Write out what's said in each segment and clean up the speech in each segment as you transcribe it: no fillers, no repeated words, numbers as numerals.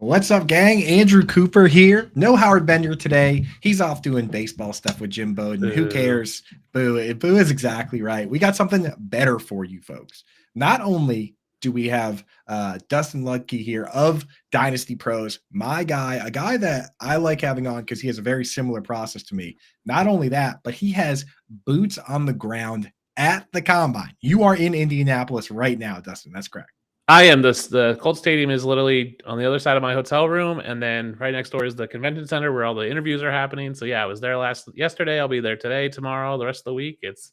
What's up, gang? Andrew Cooper here. No Howard Bender today. He's off doing baseball stuff with Jim Bowden. Who cares? Boo. Boo is exactly right. We got something better for you folks. Not only do we have Dustin Ludke here of Dynasty Pros, my guy, a guy that I like having on because he has a very similar process to me. Not only that, but he has boots on the ground at the combine. You are in Indianapolis right now, Dustin. That's correct. I am. The Colts Stadium is literally on the other side of my hotel room, and then right next door is the convention center where all the interviews are happening. So yeah, I was there yesterday. I'll be there today, tomorrow, the rest of the week. It's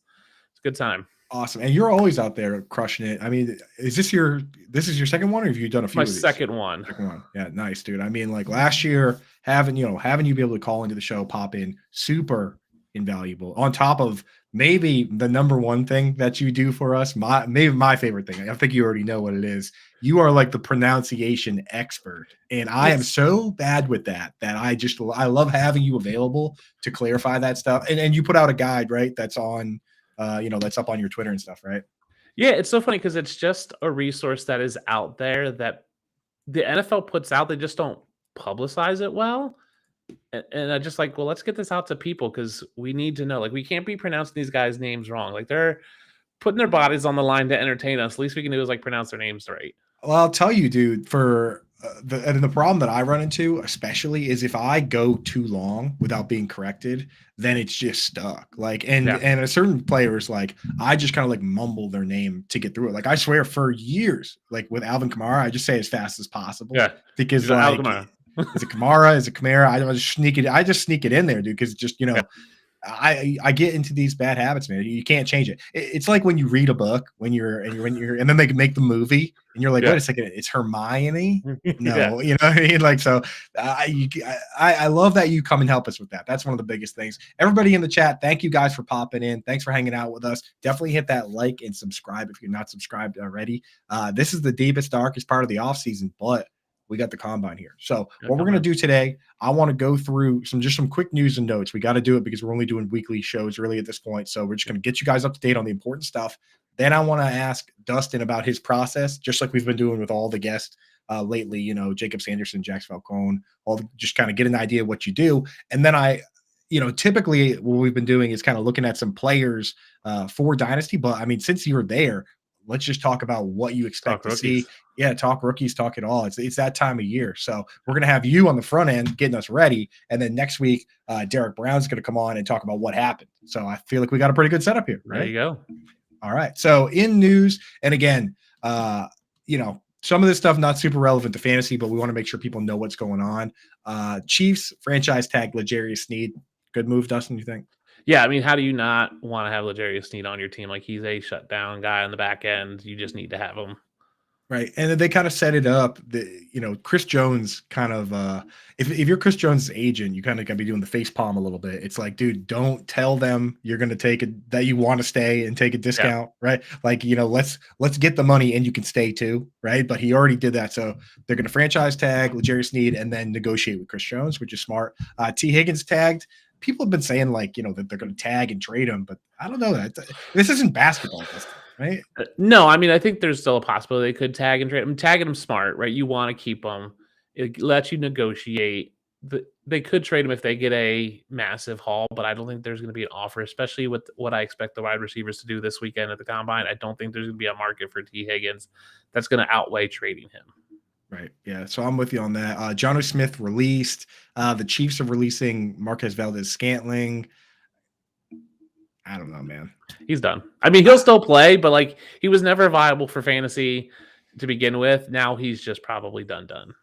a good time. Awesome. And you're always out there crushing it. I mean, this is your second one, or have you done a few? My second one. Second one. Yeah, nice, dude. I mean, like last year, having you be able to call into the show, pop in, super invaluable. On top of maybe the number one thing that you do for us, maybe my favorite thing. I think you already know what it is. You are like the pronunciation expert, and I am so bad with that I love having you available to clarify that stuff. And you put out a guide, right? That's on. That's up on your Twitter and stuff, right? Yeah, it's so funny because it's just a resource that is out there that the NFL puts out. They just don't publicize it well. And I just like, well, let's get this out to people because we need to know. Like, we can't be pronouncing these guys' names wrong. Like, they're putting their bodies on the line to entertain us. The least we can do is like pronounce their names right. Well, I'll tell you, dude, for the problem that I run into, especially, is if I go too long without being corrected, then it's just stuck. Like, and a certain players, like, I just kind of like mumble their name to get through it. Like, I swear for years, like with Alvin Kamara, I just say as fast as possible. Yeah, because like, is it Kamara? Is it Kamara? I just sneak it in there, dude, because just I get into these bad habits, man. You can't change it. It's like when you read a book and then they make the movie and you're like, wait a second, it's Hermione. No, you know what I mean? Like, so I love that you come and help us with that. That's one of the biggest things. Everybody in the chat, thank you guys for popping in. Thanks for hanging out with us. Definitely hit that like and subscribe if you're not subscribed already. This is the deepest, darkest part of the off season, but we got the combine here. So what we're going to do today, I want to go through some quick news and notes. We got to do it because we're only doing weekly shows really at this point. So we're just going to get you guys up to date on the important stuff. Then I want to ask Dustin about his process, just like we've been doing with all the guests lately, Jacob Sanderson, Jax Falcone, just kind of get an idea of what you do. And then typically what we've been doing is kind of looking at some players for Dynasty. But I mean, since you're there, let's just talk about what you expect to see. Yeah, talk rookies, talk it all. It's that time of year. So we're going to have you on the front end getting us ready. And then next week, Derek Brown's going to come on and talk about what happened. So I feel like we got a pretty good setup here. Right? There you go. All right. So in news, and again, some of this stuff not super relevant to fantasy, but we want to make sure people know what's going on. Chiefs franchise tag L'Jarius Sneed. Good move, Dustin, you think? Yeah, I mean, how do you not want to have L'Jarius Sneed on your team? Like, he's a shutdown guy on the back end. You just need to have him. Right. And then they kind of set it up that, Chris Jones kind of, if you're Chris Jones' agent, you kind of got to be doing the face palm a little bit. It's like, dude, don't tell them you're going to take it, that you want to stay and take a discount. Yeah. Right. Like, let's get the money and you can stay too. Right. But he already did that. So they're going to franchise tag L'Jarius Sneed and then negotiate with Chris Jones, which is smart. T Higgins tagged. People have been saying that they're going to tag and trade him, but I don't know that this isn't basketball, right? No, I mean, I think there's still a possibility they could tag and trade him. Tagging him smart, right? You want to keep him. It lets you negotiate. They could trade him if they get a massive haul, but I don't think there's going to be an offer, especially with what I expect the wide receivers to do this weekend at the combine. I don't think there's going to be a market for T Higgins that's going to outweigh trading him. Right. Yeah. So I'm with you on that. Jonnu Smith released. The Chiefs are releasing Marquez Valdes-Scantling. I don't know, man. He's done. I mean, he'll still play, but he was never viable for fantasy to begin with. Now he's just probably done.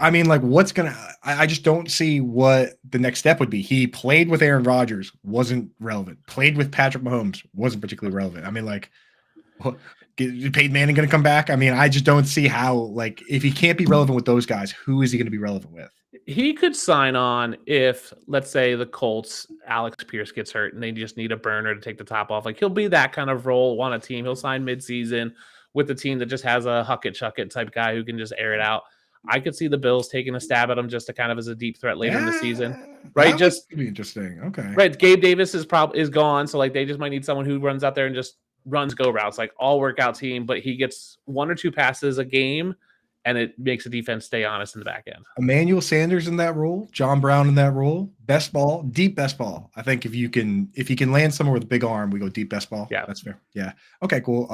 I mean, what's going to – I just don't see what the next step would be. He played with Aaron Rodgers, wasn't relevant. Played with Patrick Mahomes, wasn't particularly relevant. I mean, Peyton Manning going to come back? I mean, I just don't see how, if he can't be relevant with those guys, who is he going to be relevant with? He could sign on if, let's say, the Colts, Alex Pierce gets hurt and they just need a burner to take the top off. He'll be that kind of role on a team. He'll sign midseason with a team that just has a huck it, chuck it type guy who can just air it out. I could see the Bills taking a stab at him just to kind of as a deep threat later in the season. Right? Just be interesting. Okay. Right. Gabe Davis is gone. So they just might need someone who runs out there and just runs go routes, all workout team, but he gets one or two passes a game and it makes the defense stay honest in the back end. Emmanuel Sanders in that role, John Brown in that role, best ball, deep best ball. I think if you can land somewhere with a big arm, we go deep best ball. Yeah, that's fair. Yeah. Okay, cool.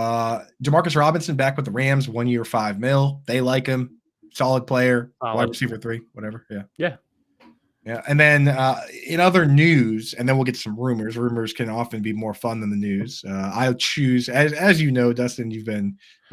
Demarcus Robinson back with the Rams, 1 year, $5 million. They like him. Solid player, wide receiver 3, whatever. Yeah. Yeah. Yeah, and then in other news, and then we'll get some rumors. Rumors can often be more fun than the news. I'll choose, as you know, Dustin.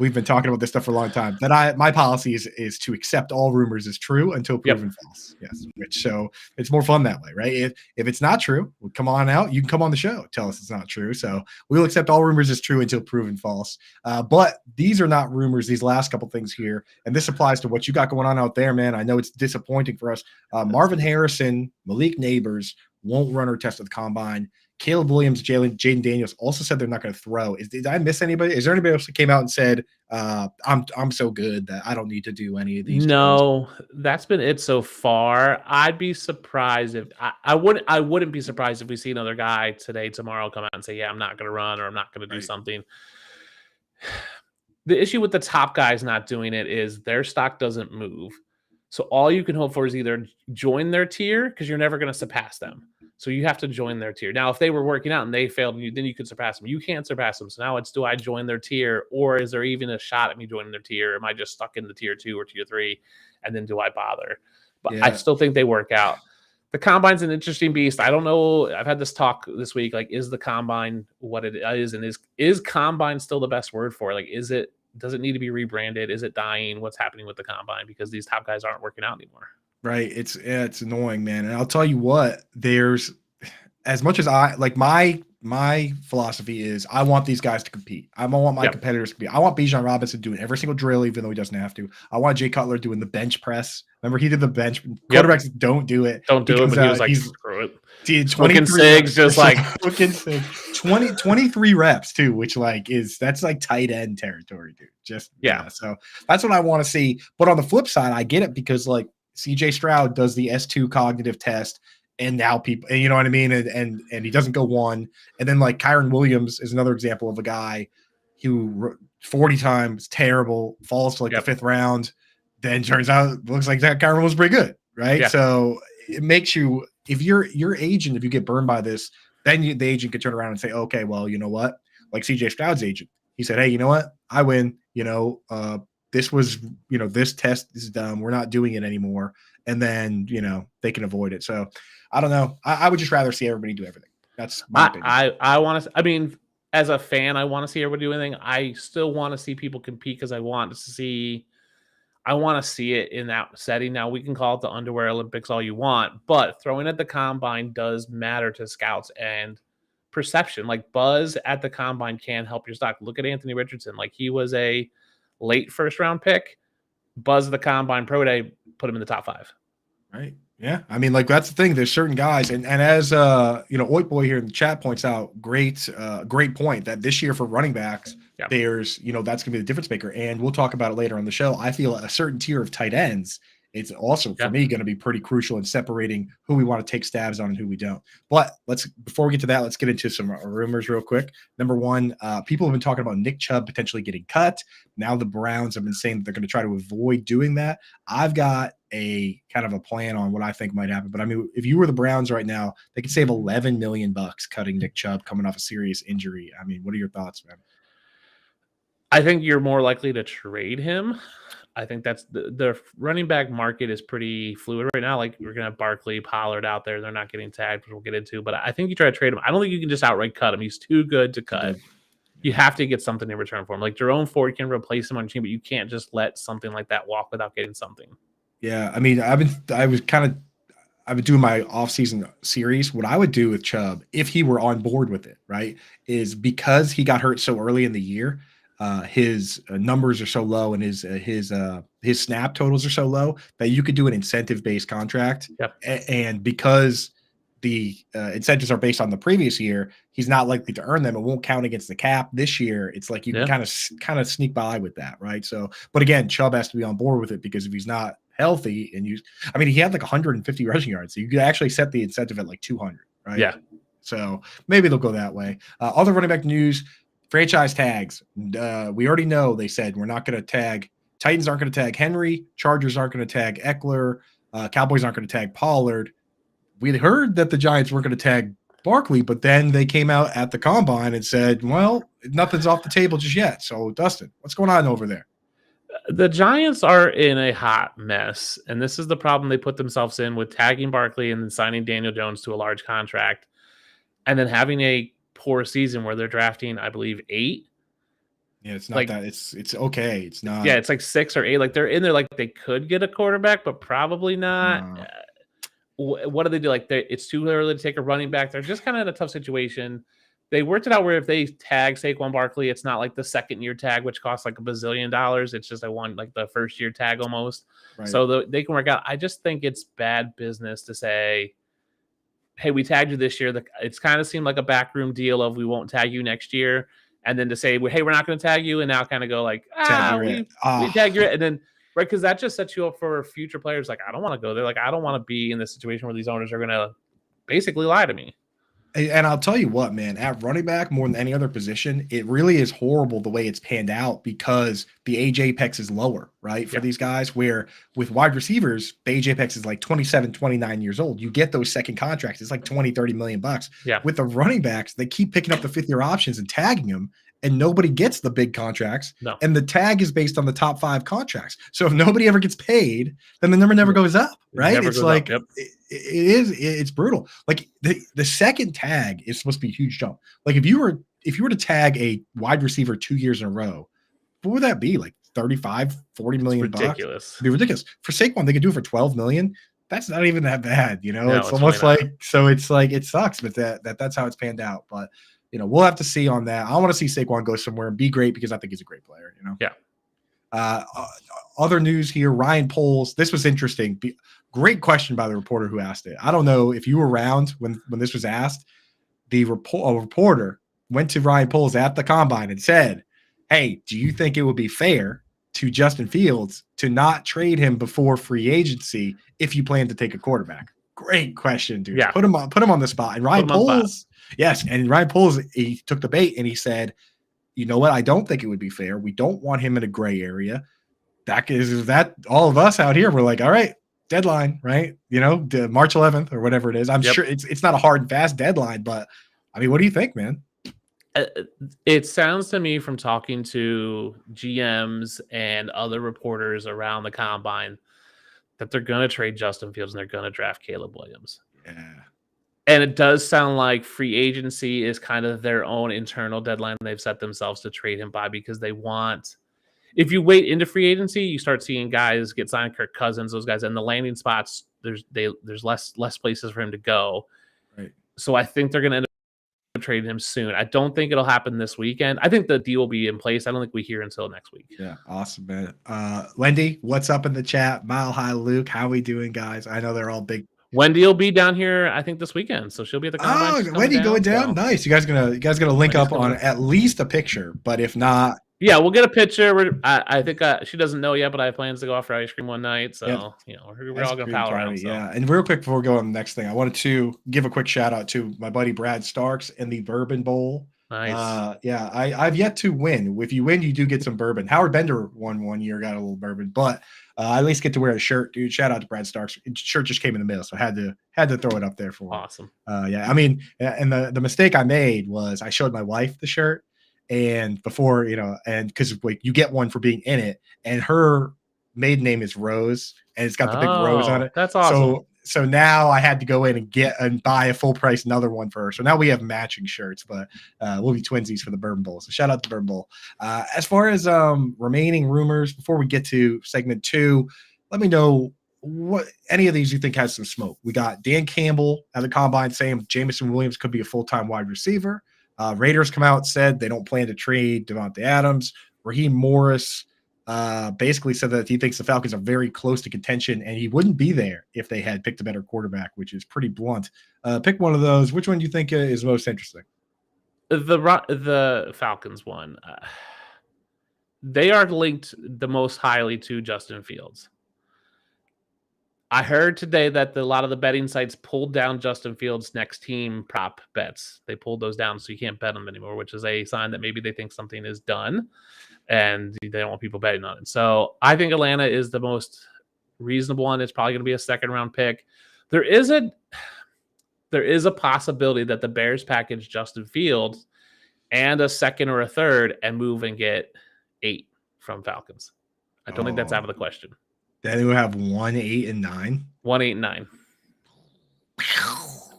We've been talking about this stuff for a long time. That my policy is to accept all rumors as true until proven false. Yes, so it's more fun that way, right? If it's not true, well, come on out. You can come on the show, tell us it's not true. So we'll accept all rumors as true until proven false. But these are not rumors. These last couple things here, and this applies to what you got going on out there, man. I know it's disappointing for us. Marvin Harrison, Malik Neighbors won't run or test at the combine. Caleb Williams, Jaden Daniels also said they're not going to throw. Did I miss anybody? Is there anybody else that came out and said, I'm so good that I don't need to do any of these? No, that's been it so far. I'd be surprised if I wouldn't be surprised if we see another guy today, tomorrow come out and say, yeah, I'm not going to run or I'm not going to do something. The issue with the top guys not doing it is their stock doesn't move. So all you can hope for is either join their tier, because you're never going to surpass them. So you have to join their tier. Now, if they were working out and they failed, then you could surpass them. You can't surpass them. So now it's, do I join their tier, or is there even a shot at me joining their tier? Am I just stuck in the tier 2 or tier 3? And then do I bother? But I still think they work out. The combine's an interesting beast. I don't know. I've had this talk this week. Like, is the combine what it is? And is combine still the best word for it? Like, does it need to be rebranded? Is it dying? What's happening with the combine? Because these top guys aren't working out anymore. Right. It's annoying, man. And I'll tell you what, there's, as much as I like, my philosophy is I want these guys to compete. I want my competitors to compete. I want Bijan Robinson doing every single drill, even though he doesn't have to. I want Jay Cutler doing the bench press. Remember, he did the bench. Quarterbacks don't do it. Don't do it. But he was like, screw it. Dude, 23 just like 23 reps too, which that's like tight end territory, dude. So that's what I want to see. But on the flip side, I get it, because like CJ Stroud does the S2 cognitive test, and now people, and you know what I mean, and he doesn't go 1. And then like Kyron Williams is another example of a guy who 40 times terrible, falls to like the 5th round, then turns out it looks like that Kyron was pretty good, right? Yeah. So it makes you, if your agent, if you get burned by this, then the agent could turn around and say, okay, well, you know what? Like CJ Stroud's agent, he said, hey, you know what? I win. This was, this test is dumb. We're not doing it anymore. And then, they can avoid it. So I don't know. I would just rather see everybody do everything. That's my opinion. I want to, I mean, as a fan, I want to see everybody do anything. I still want to see people compete, because I want to see it in that setting. Now, we can call it the underwear Olympics all you want, but throwing at the combine does matter to scouts and perception. Like, buzz at the combine can help your stock. Look at Anthony Richardson. Like, he was a late 1st round pick. Buzz at the combine pro day put him in the top 5. Right. Yeah. I mean, like, that's the thing. There's certain guys, and as Oit Boy here in the chat points out, great point, that this year for running backs, there's, that's gonna be the difference maker. And we'll talk about it later on the show. I feel a certain tier of tight ends, it's also for me going to be pretty crucial in separating who we want to take stabs on and who we don't. But before we get to that, let's get into some rumors real quick. Number one, people have been talking about Nick Chubb potentially getting cut. Now the Browns have been saying that they're going to try to avoid doing that. I've got a kind of a plan on what I think might happen. But I mean, if you were the Browns right now, they could save $11 million cutting Nick Chubb coming off a serious injury. I mean, what are your thoughts, man? I think you're more likely to trade him. I think that's the running back market is pretty fluid right now. Like, we're going to have Barkley, Pollard out there. They're not getting tagged, which we'll get into. But I think you try to trade him. I don't think you can just outright cut him. He's too good to cut. You have to get something in return for him. Like, Jerome Ford can replace him on your team, but you can't just let something like that walk without getting something. Yeah, I mean, I've been doing my offseason series. What I would do with Chubb, if he were on board with it, right, is because he got hurt so early in the year, his numbers are so low and his snap totals are so low that you could do an incentive-based contract. Yep. And because the incentives are based on the previous year, he's not likely to earn them. It won't count against the cap this year. It's like you can kind of sneak by with that, right? So, but again, Chubb has to be on board with it, because if he's not healthy he had like 150 rushing yards, so you could actually set the incentive at like 200, right? Yeah. So maybe they'll go that way. Other running back news, franchise tags. We already know they said we're not going to tag Titans aren't going to tag Henry. Chargers aren't going to tag Eckler. Cowboys aren't going to tag Pollard. We heard that the Giants were going to tag Barkley, but then they came out at the combine and said, well, nothing's off the table just yet. So, Dustin, what's going on over there? The Giants are in a hot mess, and this is the problem they put themselves in with tagging Barkley and then signing Daniel Jones to a large contract, and then having a poor season where they're drafting, I believe, 8. Yeah, it's not like, that. It's okay. It's not. Yeah, it's like 6 or 8. Like they're in there, like they could get a quarterback, but probably not. What do they do? Like it's too early to take a running back. They're just kind of in a tough situation. They worked it out where if they tag Saquon Barkley, it's not like the second-year tag, which costs like $1 bazillion. It's just like the first-year tag almost. Right. So they can work out. I just think it's bad business to say, hey, we tagged you this year. It's kind of seemed like a backroom deal of we won't tag you next year. And then to say, well, hey, we're not going to tag you. And now kind of go like, we tag you. And then, right, because that just sets you up for future players. Like, I don't want to go there. Like, I don't want to be in this situation where these owners are going to basically lie to me. And I'll tell you what, man, at running back, more than any other position, it really is horrible the way it's panned out because the age apex is lower, right, for these guys, where with wide receivers, the age apex is like 27, 29 years old. You get those second contracts. It's like 20, 30 million bucks. Yeah. With the running backs, they keep picking up the fifth-year options and tagging them, and nobody gets the big contracts. No. And the tag is based on the top 5 contracts. So if nobody ever gets paid, then the number never goes up, right? It's like it's brutal. Like the second tag is supposed to be a huge jump. Like if you were to tag a wide receiver 2 years in a row, what would that be? Like 35, 40 million bucks? Ridiculous. It'd be ridiculous. For Saquon, they could do it for 12 million. That's not even that bad, you know. No, it's almost really like so. It's like it sucks, but that's how it's panned out. But you know, we'll have to see on that. I want to see Saquon go somewhere and be great because I think he's a great player. You know. Yeah. Other news here: Ryan Poles. This was interesting. Great question by the reporter who asked it. I don't know if you were around when this was asked. A reporter went to Ryan Poles at the combine and said, "Hey, do you think it would be fair to Justin Fields to not trade him before free agency if you plan to take a quarterback?" Great question, dude. Yeah. Put him on the spot. And Ryan Poles, yes, and Ryan Poles, he took the bait and he said, "You know what? I don't think it would be fair. We don't want him in a gray area." That all of us out here were like, all right, deadline, right? You know, March 11th or whatever it is. I'm sure it's not a hard and fast deadline, but I mean, what do you think, man? It sounds to me from talking to GMs and other reporters around the combine that they're going to trade Justin Fields and they're going to draft Caleb Williams. Yeah. And it does sound like free agency is kind of their own internal deadline they've set themselves to trade him by because they want – if you wait into free agency, you start seeing guys get signed, Kirk Cousins, those guys, and the landing spots, there's less places for him to go. Right. So I think they're going to end up trading him soon. I don't think it'll happen this weekend. I think the deal will be in place. I don't think we hear until next week. Yeah, awesome, man. Wendy, what's up in the chat? Mile High Luke, how we doing, guys? I know they're all big. Wendy will be down here, I think, this weekend, so she'll be at the combine. Oh, Wendy going down? So. Nice. You guys gonna link up on at least a picture, but if not. Yeah, we'll get a picture. I think she doesn't know yet, but I have plans to go out for ice cream one night. So, you know, we're all going to pal around. So. Yeah, and real quick before we go on the next thing, I wanted to give a quick shout out to my buddy Brad Starks and the Bourbon Bowl. Nice. Yeah, I've yet to win. If you win, you do get some bourbon. Howard Bender won one year, got a little bourbon, but I at least get to wear a shirt, dude. Shout out to Brad Starks. Shirt just came in the mail, so I had to throw it up there for him. Awesome. Yeah, I mean, and the mistake I made was I showed my wife the shirt. And before, you know, and because like you get one for being in it, and her maiden name is Rose, and it's got the big rose on it. That's awesome. So now I had to go in and buy a full price another one for her. So now we have matching shirts, but we'll be twinsies for the Bourbon Bowl. So shout out to Bourbon Bowl. As far as remaining rumors, before we get to segment 2, let me know what any of these you think has some smoke. We got Dan Campbell at the combine saying Jameson Williams could be a full-time wide receiver. Raiders come out and said they don't plan to trade Devontae Adams. Raheem Morris basically said that he thinks the Falcons are very close to contention, and he wouldn't be there if they had picked a better quarterback, which is pretty blunt. Pick one of those. Which one do you think is most interesting? The Falcons one. They are linked the most highly to Justin Fields. I heard today that a lot of the betting sites pulled down Justin Fields' next team prop bets. They pulled those down, so you can't bet them anymore, which is a sign that maybe they think something is done. and they don't want people betting on it. So I think Atlanta is the most reasonable one. It's probably going to be a second round pick. There is a possibility that the Bears package Justin Fields and a second or a third and move and get 8 from Falcons. I don't think that's out of the question. Then we have 1, 8, and 9. 1, 8, and 9.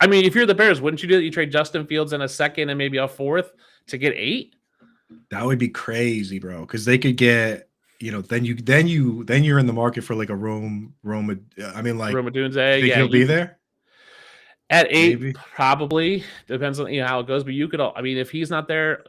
I mean, if you're the Bears, wouldn't you do that? You trade Justin Fields and a second and maybe a fourth to get 8? That would be crazy, bro. Because they could get, then you're in the market for like a Rome. I mean, like Rome Odunze. Think he'll be there at 8. Maybe. Probably depends on how it goes. But you could, I mean, if he's not there,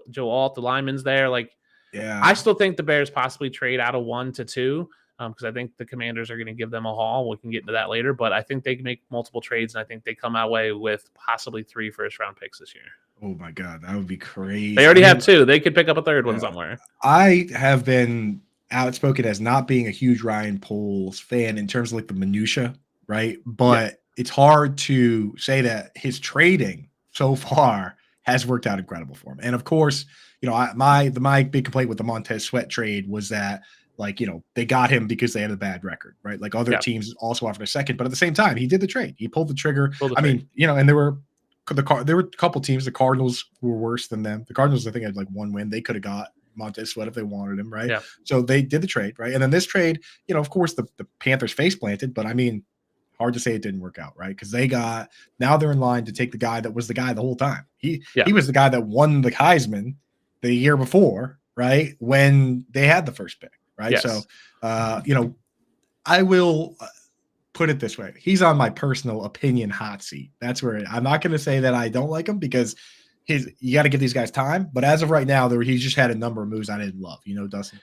Joe Alt, the lineman's there. Like, yeah, I still think the Bears possibly trade out of 1 to 2. Because I think the Commanders are going to give them a haul. We can get into that later, but I think they can make multiple trades, and I think they come away with possibly 3 first-round picks this year. Oh my God, that would be crazy. They already have 2. They could pick up a third one somewhere. I have been outspoken as not being a huge Ryan Poles fan in terms of like the minutia, right? But it's hard to say that his trading so far has worked out incredible for him. And of course, my big complaint with the Montez Sweat trade was that, like, they got him because they had a bad record, right? Like other teams also offered a second, but at the same time, he did the trade. He pulled the trigger. And there were a couple teams. The Cardinals were worse than them. The Cardinals, I think, had like 1 win. They could have got Montez Sweat if they wanted him, right? Yeah. So they did the trade, right? And then this trade, of course, the Panthers face planted, but I mean, hard to say it didn't work out, right? Because now they're in line to take the guy that was the guy the whole time. He was the guy that won the Heisman the year before, right? When they had the first pick. Right. Yes. So, I will put it this way. He's on my personal opinion hot seat. That's where I'm not going to say that I don't like him because you got to give these guys time. But as of right now, he's just had a number of moves I didn't love, Dustin.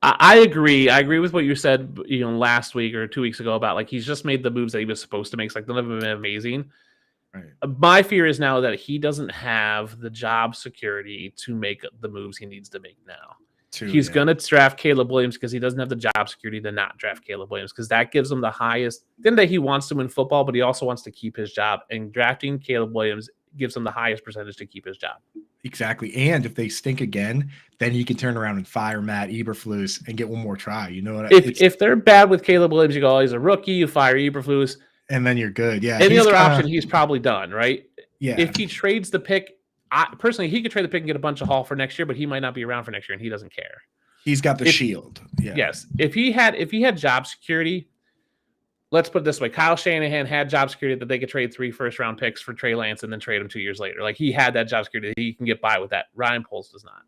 I agree. I agree with what you said, last week or 2 weeks ago about like he's just made the moves that he was supposed to make. It's like none of them have been amazing. Right. My fear is now that he doesn't have the job security to make the moves he needs to make now. He's going to draft Caleb Williams because he doesn't have the job security to not draft Caleb Williams because that gives him the highest. Then that he wants to win football, but he also wants to keep his job. And drafting Caleb Williams gives him the highest percentage to keep his job. Exactly. And if they stink again, then he can turn around and fire Matt Eberflus and get one more try. You know what? If they're bad with Caleb Williams, you go, he's a rookie, you fire Eberflus. And then you're good. Yeah. Any other option, he's probably done, right? Yeah. If he trades the pick, personally, he could trade the pick and get a bunch of haul for next year, but he might not be around for next year, and he doesn't care. He's got the shield. Yeah. Yes. If he had job security, let's put it this way: Kyle Shanahan had job security that they could trade 3 first-round picks for Trey Lance and then trade him 2 years later. Like he had that job security; he can get by with that. Ryan Poles does not.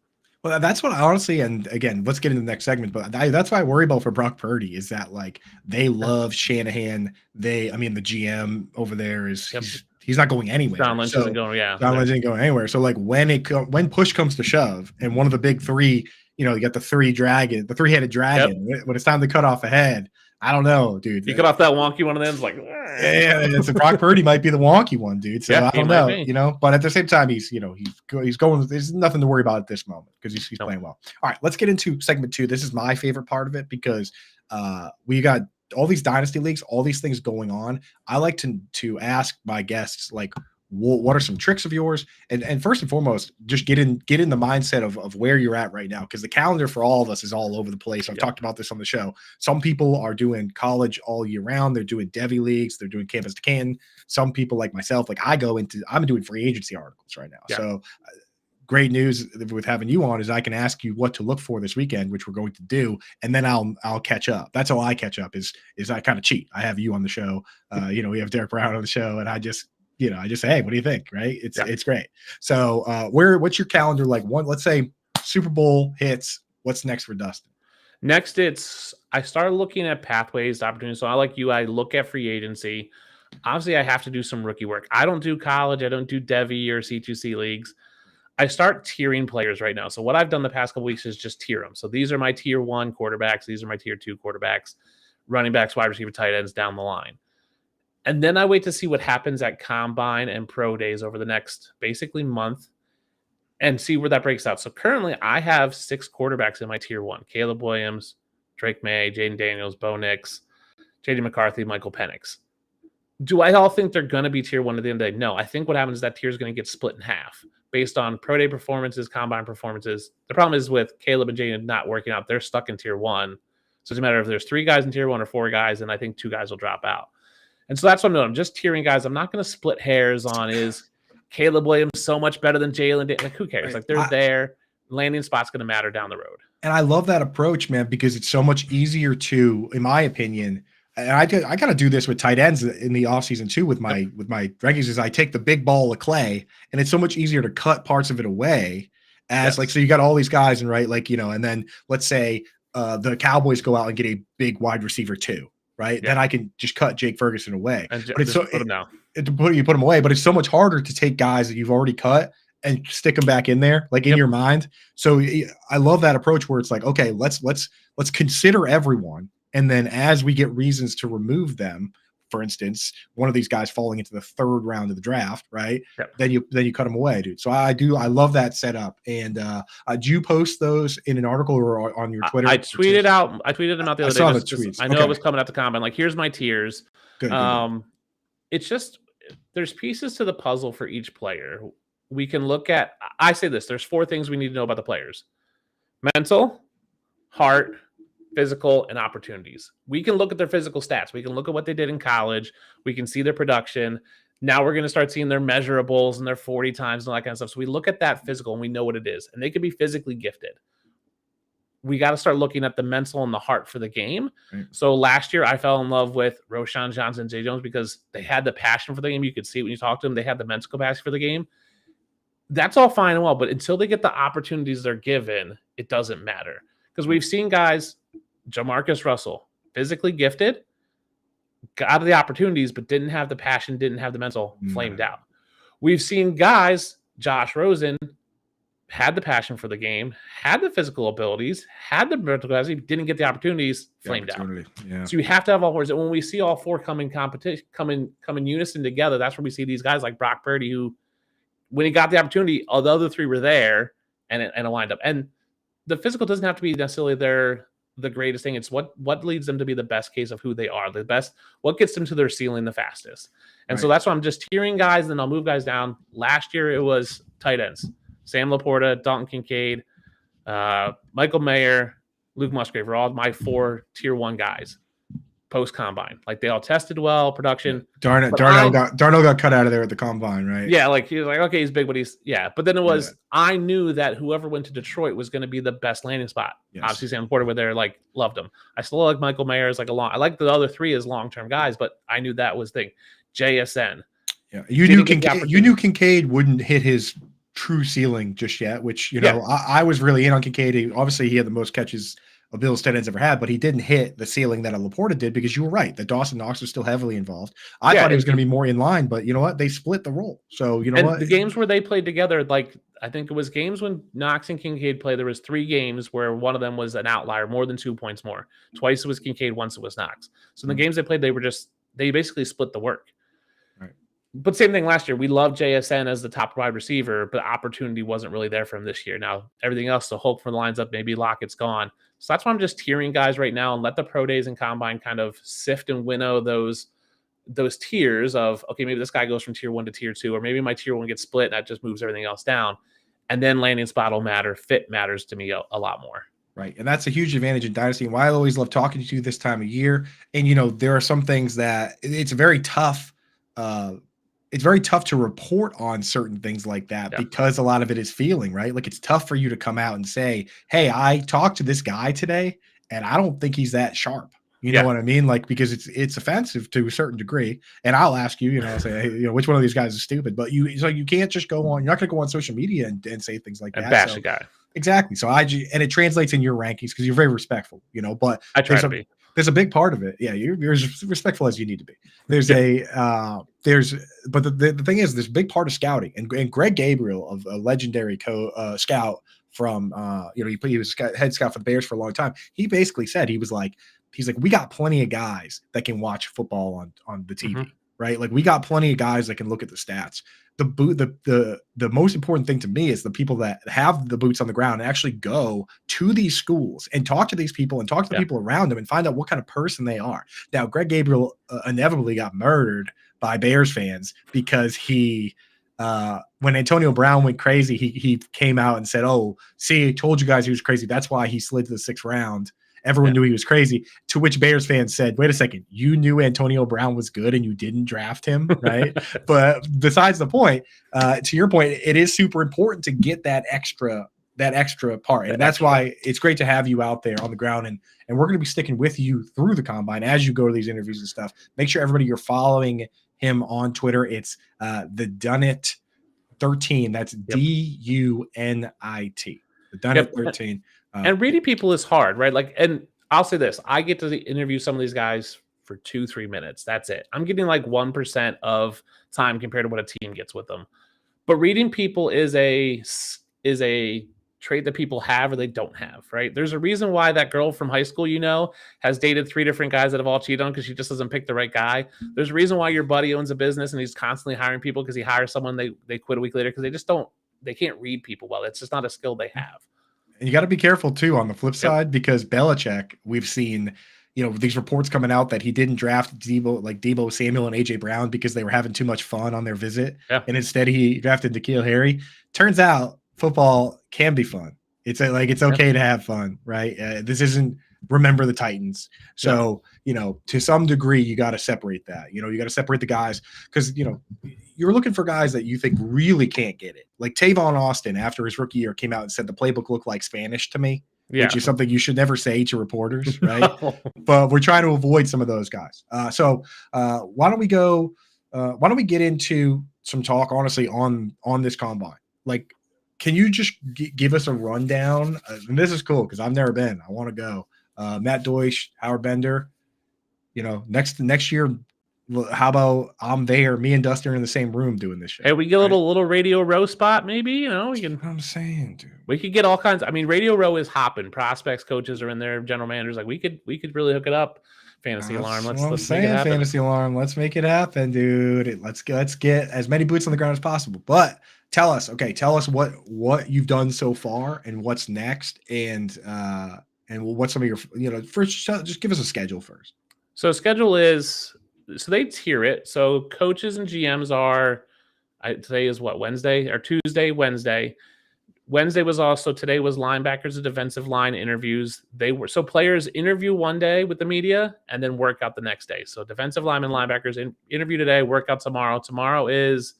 Well, that's what I honestly, and again, let's get into the next segment. But that's why I worry about for Brock Purdy is that like they love Shanahan. The GM over there is he's not going anywhere. John Lynch isn't going. Yeah, John Lynch isn't going anywhere. So like when push comes to shove, and one of the big 3. You got the 3-headed dragon. Yep. When it's time to cut off a head, I don't know, dude. You cut off that wonky one, and then it's like, it's Brock Purdy might be the wonky one, dude. So I don't know, But at the same time, he's going. There's nothing to worry about at this moment because he's playing well. All right, let's get into segment 2. This is my favorite part of it because we got all these dynasty leagues, all these things going on. I like to ask my guests like, what are some tricks of yours? And first and foremost, just get in the mindset of where you're at right now, because the calendar for all of us is all over the place. I've talked about this on the show. Some people are doing college all year round. They're doing Devy leagues. They're doing campus to can. Some people like myself, like I'm doing free agency articles right now. Yeah. So great news with having you on is I can ask you what to look for this weekend, which we're going to do, and then I'll catch up. That's how I catch up is I kind of cheat. I have you on the show. We have Derek Brown on the show, and I just say, hey, what do you think? Right. It's great. So what's your calendar like? Let's say Super Bowl hits. What's next for Dustin? Next, I started looking at pathways to opportunities. So I like you. I look at free agency. Obviously, I have to do some rookie work. I don't do college. I don't do Devy or C2C leagues. I start tiering players right now. So what I've done the past couple weeks is just tier them. So these are my tier 1 quarterbacks. These are my tier 2 quarterbacks, running backs, wide receiver, tight ends down the line. And then I wait to see what happens at Combine and Pro Days over the next basically month and see where that breaks out. So currently I have 6 quarterbacks in my tier 1. Caleb Williams, Drake May, Jaden Daniels, Bo Nix, J.D. McCarthy, Michael Penix. Do I all think they're going to be tier 1 at the end of the day? No. I think what happens is that tier is going to get split in half based on pro day performances, combine performances. The problem is with Caleb and Jaden not working out. They're stuck in tier 1. So it's a matter of there's 3 guys in tier 1 or 4 guys, and I think 2 guys will drop out. And so that's what I'm doing. I'm just tiering guys. I'm not going to split hairs on is Caleb Williams so much better than Jalen. Like, who cares? Like, they're there. Landing spot's going to matter down the road. And I love that approach, man, because it's so much easier to, in my opinion, and I got to do this with tight ends in the offseason too with my rankings, is I take the big ball of clay, and it's so much easier to cut parts of it away as like, so you got all these guys, and right, like, and then let's say the Cowboys go out and get a big wide receiver too, right? Then I can just cut Jake Ferguson away. And but it's so put him down. You put them away, but it's so much harder to take guys that you've already cut and stick them back in there, like in your mind. So I love that approach where it's like, okay, let's consider everyone. And then as we get reasons to remove them, for instance, one of these guys falling into the 3rd round of the draft, right? Then you cut them away, dude. So I love that setup. And do you post those in an article or on your Twitter? I tweeted them out the other day. I know it was coming out the combine. Like, here's my tiers. Good. It's just, there's pieces to the puzzle for each player. We can look at, I say this, there's 4 things we need to know about the players: mental, heart, physical, and opportunities. We can look at their physical stats. We can look at what they did in college. We can see their production. Now we're going to start seeing their measurables and their 40 times and all that kind of stuff. So we look at that physical and we know what it is. And they could be physically gifted. We got to start looking at the mental and the heart for the game. Right. So last year I fell in love with Roschon Johnson, Zay Jones, because they had the passion for the game. You could see it when you talk to them. They had the mental capacity for the game. That's all fine and well, but until they get the opportunities they're given, it doesn't matter. Because we've seen guys, Jamarcus Russell, physically gifted, got the opportunities, but didn't have the passion, didn't have the mental, flamed out. We've seen guys, Josh Rosen, had the passion for the game, had the physical abilities, had the mental capacity, didn't get the opportunities, flamed out. Yeah. So you have to have all 4. And when we see all 4 come in unison together, that's where we see these guys like Brock Purdy, who, when he got the opportunity, all the other 3 were there, and it lined up. And the physical doesn't have to be necessarily the greatest thing. It's what leads them to be the best case of who they are, the best, what gets them to their ceiling the fastest. And so that's why I'm just tiering guys, and then I'll move guys down. Last year it was tight ends: Sam Laporta, Dalton Kincaid, Michael Mayer, Luke Musgrave are all my 4 tier 1 guys post-combine. Like, they all tested well, production. Darnell got cut out of there at the combine, right? Yeah, like, he was like, okay, he's big, but but then it was, I knew that whoever went to Detroit was going to be the best landing spot. Yes. Obviously, Sam Porter were there, like, loved him. I still like Michael Mayer as like I like the other 3 as long-term guys, but I knew that was the thing. JSN. Yeah, you knew Kincaid wouldn't hit his true ceiling just yet, which, I was really in on Kincaid. Obviously, he had the most catches of Bill's tight ends ever had, but he didn't hit the ceiling that a Laporta did, because you were right that Dawson Knox was still heavily involved. I thought he was going to be more in line, but you know what? They split the role. So the games where they played together, like, I think it was games when Knox and Kincaid played, there was 3 games where one of them was an outlier, more than 2 points more. Twice it was Kincaid, once it was Knox. So in the games they played, they basically split the work. Right. But same thing last year. We loved JSN as the top wide receiver, but opportunity wasn't really there for him this year. Now, everything else, the hope for the lines up, maybe Lockett's gone. So that's why I'm just tiering guys right now and let the pro days and combine kind of sift and winnow those tiers of, okay, maybe this guy goes from tier 1 to tier 2, or maybe my tier 1 gets split and that just moves everything else down. And then landing spot will matter. Fit matters to me a lot more. Right. And that's a huge advantage in Dynasty, and why I always love talking to you this time of year. And, there are some things that it's very tough. It's very tough to report on certain things like that because a lot of it is feeling, right? Like, it's tough for you to come out and say, hey, I talked to this guy today and I don't think he's that sharp. You know what I mean? Like, because it's offensive to a certain degree. And I'll ask you, say, hey, which one of these guys is stupid? But you can't just go on. You're not going to go on social media and say things like that. And bash a guy. Exactly. So and it translates in your rankings because you're very respectful, but I try to be. There's a big part of it. Yeah, you're as respectful as you need to be. There's but the thing is, there's a big part of scouting, and Greg Gabriel, of a legendary scout from he was head scout for the Bears for a long time. He basically said he's like, we got plenty of guys that can watch football on the TV, right? Like, we got plenty of guys that can look at the stats. The most important thing to me is the people that have the boots on the ground and actually go to these schools and talk to these people and talk to the people around them and find out what kind of person they are. Now, Greg Gabriel inevitably got murdered by Bears fans because he when Antonio Brown went crazy, he came out and said, "Oh, see, I told you guys he was crazy. That's why he slid to the 6th round." Everyone knew he was crazy. To which Bears fans said, "Wait a second, you knew Antonio Brown was good and you didn't draft him, right?" But besides the point, to your point, it is super important to get that extra part, and that's why it's great to have you out there on the ground, and we're going to be sticking with you through the combine as you go to these interviews and stuff. Make sure everybody you're following him on Twitter. It's the Dunnit 13. That's DUNIT. The Dunnit 13. And reading people is hard, right? Like, and I'll say this: I get to interview some of these guys for 2-3 minutes. That's it. I'm getting like 1% of time compared to what a team gets with them. But reading people is a trait that people have or they don't have, right? There's a reason why that girl from high school, has dated 3 different guys that have all cheated on because she just doesn't pick the right guy. There's a reason why your buddy owns a business and he's constantly hiring people because he hires someone, they quit a week later because they can't read people well. It's just not a skill they have. And you got to be careful too on the flip side, because Belichick, we've seen, these reports coming out that he didn't draft Deebo Samuel and AJ Brown because they were having too much fun on their visit. Yeah. And instead he drafted N'Keal Harry. Turns out football can be fun. It's okay to have fun, right? This isn't Remember the Titans. So, to some degree, you got to separate that. You got to separate the guys because, you're looking for guys that you think really can't get it. Like Tavon Austin, after his rookie year, came out and said the playbook looked like Spanish to me, which is something you should never say to reporters, right? No. But we're trying to avoid some of those guys. So why don't we get into some talk, honestly, on this combine? Like, can you just give us a rundown? And this is cool because I've never been. I want to go. Matt Deutsch, Howard Bender. Next year, how about I'm there? Me and Dustin are in the same room doing this shit. Hey, we get a little Radio Row spot, maybe. We can. I'm saying, dude, we could get all kinds. I mean, Radio Row is hopping. Prospects, coaches are in there. General managers, like we could really hook it up. Fantasy Alarm. Let's make it happen. Fantasy Alarm. Let's make it happen, dude. Let's get as many boots on the ground as possible. But tell us what you've done so far and what's next, and what's some of your first. Just give us a schedule first. So schedule is. So they tier it. So coaches and GMs are, today is what, Wednesday or Tuesday, Wednesday. Wednesday was also, today was linebackers and defensive line interviews. So players interview one day with the media and then work out the next day. So defensive linemen, linebackers interview today, work out tomorrow. Tomorrow is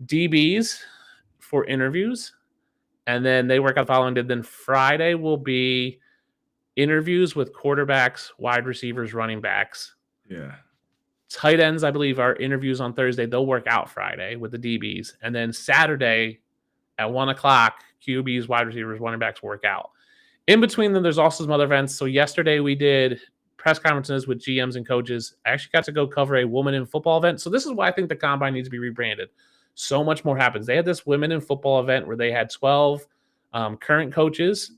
DBs for interviews. And then they work out the following day. Then Friday will be interviews with quarterbacks, wide receivers, running backs. Yeah. Tight ends, I believe, are interviews on Thursday. They'll work out Friday with the DBs. And then Saturday at 1:00, QBs, wide receivers, running backs work out. In between them, there's also some other events. So yesterday we did press conferences with GMs and coaches. I actually got to go cover a woman in football event. So this is why I think the combine needs to be rebranded. So much more happens. They had this women in football event where they had 12 current coaches,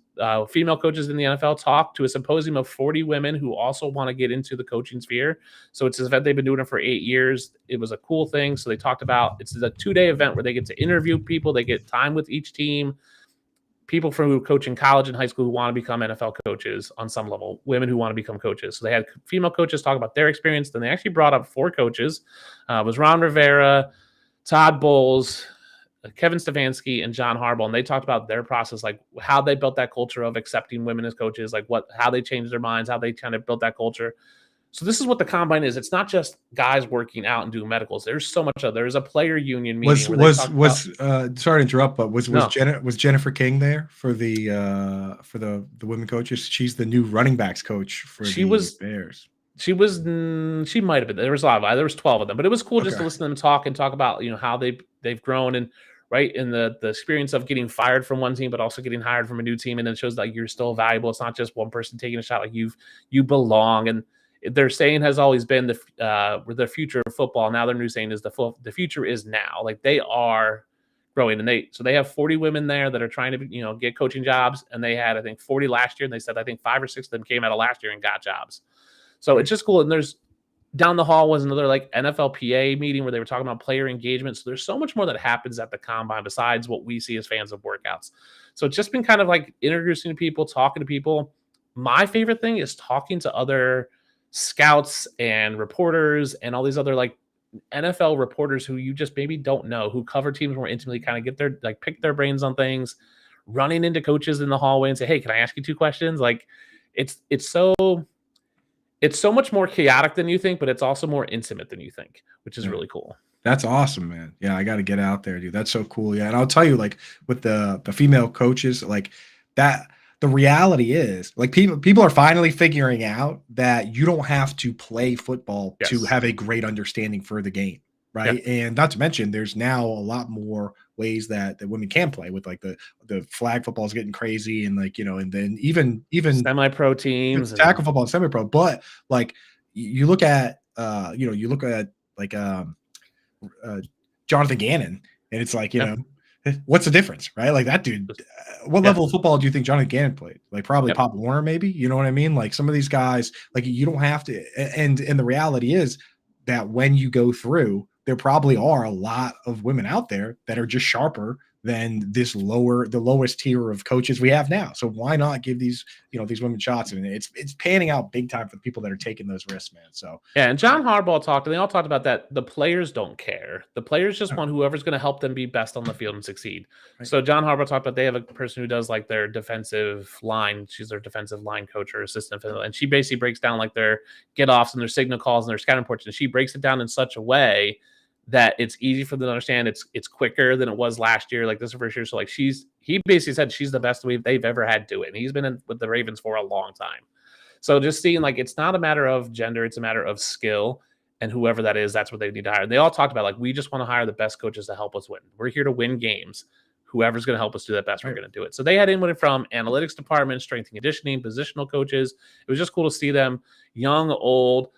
female coaches in the NFL, talk to a symposium of 40 women who also want to get into the coaching sphere. So it's an event they've been doing it for 8 years. It was a cool thing. So they talked about, it's a 2-day event where they get to interview people. They get time with each team, people from who coach in college and high school who want to become NFL coaches on some level, women who want to become coaches. So they had female coaches talk about their experience. Then they actually brought up 4 coaches. It was Ron Rivera, Todd Bowles, Kevin Stefanski, and John Harbaugh, and they talked about their process, like how they built that culture of accepting women as coaches, like how they changed their minds, how they kind of built that culture. So this is what the combine is. It's not just guys working out and doing medicals. There's so much of. There's a player union meeting. Sorry to interrupt, but was Jennifer King there for the women coaches? She's the new running backs coach for the Bears. She might have been. There was a lot of. There was 12 of them, but it was cool just to listen to them talk about how they've grown and right in the experience of getting fired from one team, but also getting hired from a new team, and it shows like you're still valuable. It's not just one person taking a shot. Like you belong, and their saying has always been the future of football. Now their new saying is the future is now. Like they are growing, and they have 40 women there that are trying to get coaching jobs, and they had I think 40 last year, and they said I think 5 or 6 of them came out of last year and got jobs. So it's just cool. And there's down the hall was another like NFLPA meeting where they were talking about player engagement. So there's so much more that happens at the combine besides what we see as fans of workouts. So it's just been kind of like introducing to people, talking to people. My favorite thing is talking to other scouts and reporters and all these other like NFL reporters who you just maybe don't know, who cover teams more intimately, kind of get their like pick their brains on things, running into coaches in the hallway and say, "Hey, can I ask you 2 questions?" Like it's so much more chaotic than you think, but it's also more intimate than you think, which is really cool. That's awesome, man. Yeah, I got to get out there, dude. That's so cool. Yeah, and I'll tell you, like with the female coaches, like that. The reality is, like people are finally figuring out that you don't have to play football to have a great understanding for the game, right? Yeah. And not to mention, there's now a lot more ways that women can play with, like the flag football is getting crazy, and like and then even semi-pro teams, tackle football and semi-pro. But like you look at you look at like Jonathan Gannon, and it's like what's the difference, right? Like that dude, what level of football do you think Jonathan Gannon played? Like probably Pop Warner, maybe. You know what I mean? Like some of these guys, like you don't have to. And the reality is that when you go through, there probably are a lot of women out there that are just sharper than the lowest tier of coaches we have now. So why not give these women shots? And it's panning out big time for the people that are taking those risks, man. So yeah, and John Harbaugh they all talked about that. The players don't care. The players just want whoever's going to help them be best on the field and succeed. Right. So John Harbaugh talked about they have a person who does like their defensive line. She's their defensive line coach or assistant, and she basically breaks down like their get offs and their signal calls and their scouting reports, and she breaks it down in such a way that it's easy for them to understand. It's quicker than it was last year. Like this is the first year. So like he basically said she's the best they've ever had to it. And he's been with the Ravens for a long time. So just seeing like, it's not a matter of gender. It's a matter of skill, and whoever that is, that's what they need to hire. They all talked about like, we just want to hire the best coaches to help us win. We're here to win games. Whoever's going to help us do that best, we're going to do it. So they had input from analytics department, strength and conditioning, positional coaches. It was just cool to see them, young, old,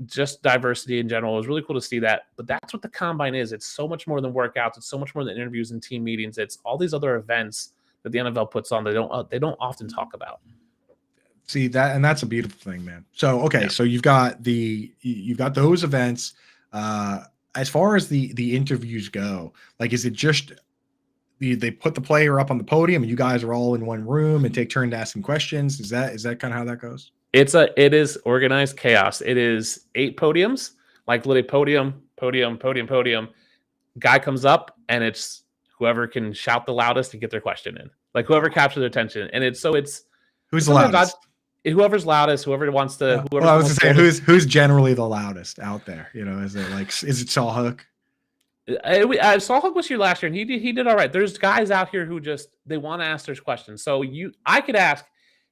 just diversity in general. It was really cool to see that. But that's what the combine is. It's so much more than workouts. It's so much more than interviews and team meetings. It's all these other events that the NFL puts on. They don't often talk about. See that, and that's a beautiful thing, man. So okay, so you've got those events. As far as the interviews go, like is it just they put the player up on the podium and you guys are all in one room and take turns asking questions? Is that kind of how that goes? It is organized chaos. It is 8 podiums, like literally podium. Guy comes up and it's whoever can shout the loudest to get their question in. Like whoever captures their attention. And it's who's the loudest? Whoever's loudest, whoever wants to. Well, I was going to say who's generally the loudest out there. Is it Sawhook? Sawhook was here last year and he did all right. There's guys out here who they want to ask their questions. So I could ask,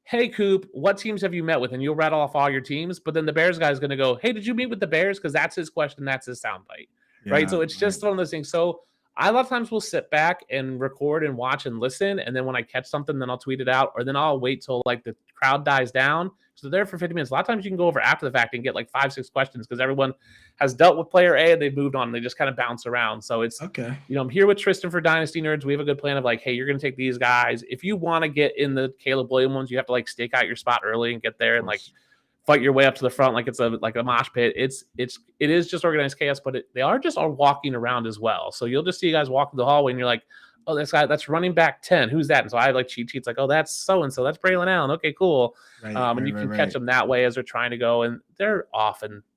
hey, Coop, what teams have you met with? And you'll rattle off all your teams. But then the Bears guy is going to go, hey, did you meet with the Bears? Because that's his question. That's his soundbite. Right. So it's just one of those things. So I a lot of times will sit back and record and watch and listen. And then when I catch something, then I'll tweet it out. Or then I'll wait till like the crowd dies down. So they're there for 50 minutes. A lot of times you can go over after the fact and get like 5-6 questions because everyone has dealt with player A and they've moved on. And they just kind of bounce around. So it's okay. I'm here with Tristan for Dynasty Nerds. We have a good plan of like, hey, you're going to take these guys. If you want to get in the Caleb Williams ones, you have to like stake out your spot early and get there and like fight your way up to the front like it's a mosh pit. It is just organized chaos, but they are walking around as well. So you'll just see you guys walk through the hallway and you're like, oh, this guy, that's running back 10. Who's that? And so I have like cheat sheets like, oh, that's so-and-so. That's Braylon Allen. Okay, cool. And you can catch them that way as they're trying to go. And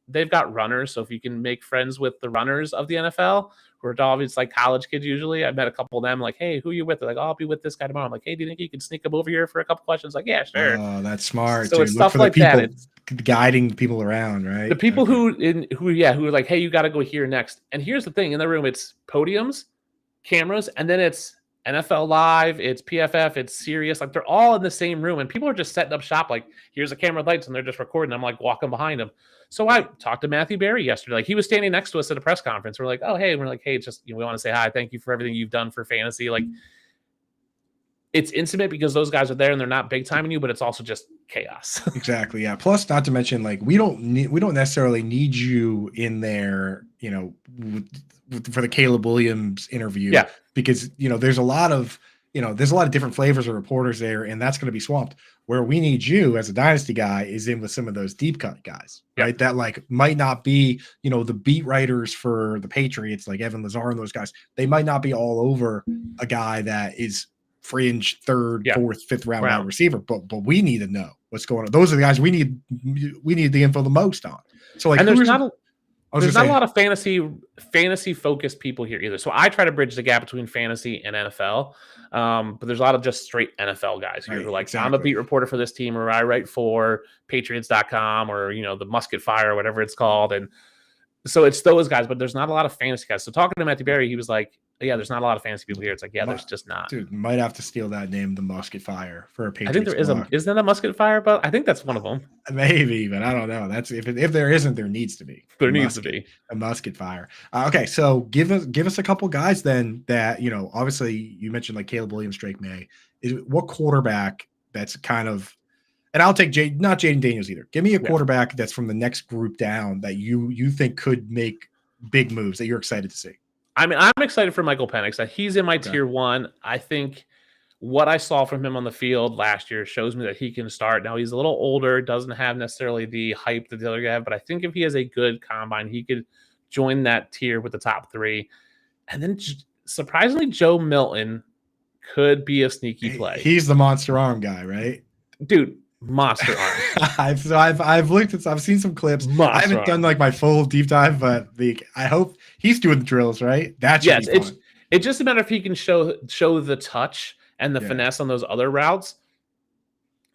they've got runners. So if you can make friends with the runners of the NFL, who are obviously like college kids usually, I've met a couple of them like, hey, who are you with? They're like, oh, I'll be with this guy tomorrow. I'm like, hey, do you think you can sneak him over here for a couple questions? Like, yeah, sure. Oh, that's smart. So it's stuff like that. It's guiding people around, right? The people who are like, hey, you got to go here next. And here's the thing, in the room, it's podiums, cameras, and then it's NFL Live, it's PFF, it's Sirius. Like they're all in the same room, and people are just setting up shop. Like here's a camera, lights, and they're just recording. I'm like walking behind them. So I talked to Matthew Berry yesterday. Like he was standing next to us at a press conference. We're like, oh hey, and we're like, hey, just we want to say hi. Thank you for everything you've done for fantasy. Like it's intimate because those guys are there and they're not big timing you, but it's also just chaos. Exactly. Yeah. Plus, not to mention, like we don't necessarily need you in there, for the Caleb Williams interview. Yeah. Because there's a lot of different flavors of reporters there, and that's going to be swamped. Where we need you as a dynasty guy is in with some of those deep cut guys, right? That like might not be, the beat writers for the Patriots, like Evan Lazar and those guys. They might not be all over a guy that is fringe third, fourth, fifth round wide receiver, but we need to know what's going on. Those are the guys we need the info the most on. So like, and there's not There's not a lot of fantasy focused people here either. So I try to bridge the gap between fantasy and NFL. But there's a lot of just straight NFL guys here who are like, exactly. I'm a beat reporter for this team, or I write for Patriots.com, or the Musket Fire, or whatever it's called. And so it's those guys, but there's not a lot of fantasy guys. So talking to Matthew Berry, he was like, yeah, there's not a lot of fantasy people here. It's like, yeah, there's just not. Dude, might have to steal that name, the Musket Fire, for a Patriots. I think there is isn't that a Musket Fire, but I think that's one of them. Maybe, but I don't know. That's if there isn't, there needs to be. There needs to be a Musket Fire. Okay, so give us a couple guys then that obviously you mentioned like Caleb Williams, Drake May. What quarterback that's kind of, and I'll take not Jaden Daniels either. Give me a quarterback that's from the next group down that you think could make big moves that you're excited to see. I mean, I'm excited for Michael Penix. He's in my tier 1. I think what I saw from him on the field last year shows me that he can start. Now, he's a little older, doesn't have necessarily the hype that the other guy have, but I think if he has a good combine, he could join that tier with the top 3. And then, surprisingly, Joe Milton could be a sneaky play. He's the monster arm guy, right? Dude, monster arm. I've looked at, I've seen some clips. I haven't done like my full deep dive, but I hope he's doing the drills, right? That's it's just a matter if he can show the touch and the finesse on those other routes.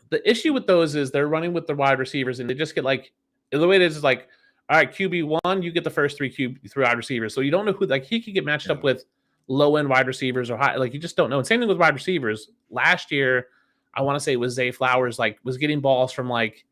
The issue with those is they're running with the wide receivers, and they just get like, the way it is like, all right, QB1, you get the first 3 wide receivers, so you don't know who, like, he could get matched up with low end wide receivers or high, like you just don't know. And same thing with wide receivers. Last year, I want to say it was Zay Flowers, like, was getting balls from like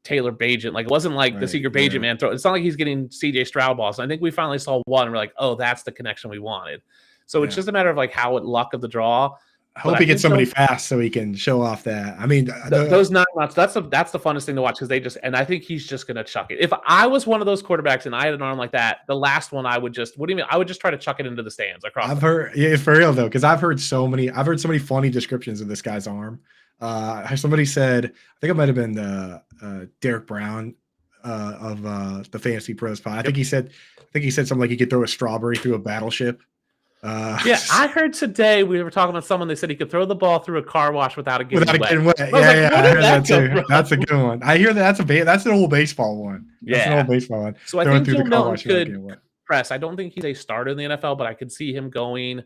Taylor Bagent. Like, it wasn't like the secret Bagent man throw. It's not like he's getting CJ Stroud balls. And I think we finally saw one. And we're like, oh, that's the connection we wanted. So it's just a matter of like luck of the draw. I hope he gets somebody fast so he can show off that. I mean, those 9 months, that's the funnest thing to watch, because and I think he's just going to chuck it. If I was one of those quarterbacks and I had an arm like that, the last one I would just, what do you mean? I would just try to chuck it into the stands across. I've heard, for real though, because I've heard so many funny descriptions of this guy's arm. Somebody said, I think it might have been Derek Brown of the Fantasy Pros pod. I think he said something like he could throw a strawberry through a battleship. I heard today we were talking about someone. They said he could throw the ball through a car wash without it getting wet. I heard that too. That's a good one. I hear that's an old baseball one. That's an old baseball one. So I think Joe Milton could press. I don't think he's a starter in the NFL, but I could see him going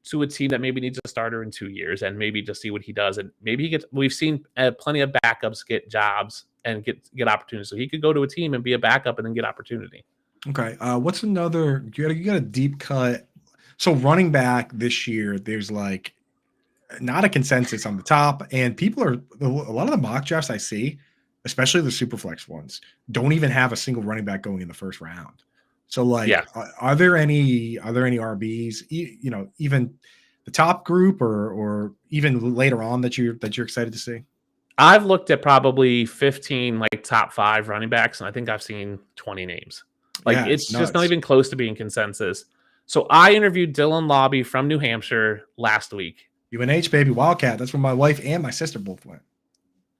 to a team that maybe needs a starter in 2 years, and maybe just see what he does. And maybe he gets. We've seen plenty of backups get jobs and get opportunities, so he could go to a team and be a backup and then get opportunity. Okay. What's another? You got a deep cut. So running back this year, there's like not a consensus on the top, and a lot of the mock drafts I see, especially the Superflex ones, don't even have a single running back going in the first round. So like, are there any RBs, even the top group or even later on that you're excited to see? I've looked at probably 15 like top 5 running backs, and I think I've seen 20 names. Like it's just not even close to being consensus. So I interviewed Dylan Lobby from New Hampshire last week. UNH, baby, Wildcat. That's where my wife and my sister both went.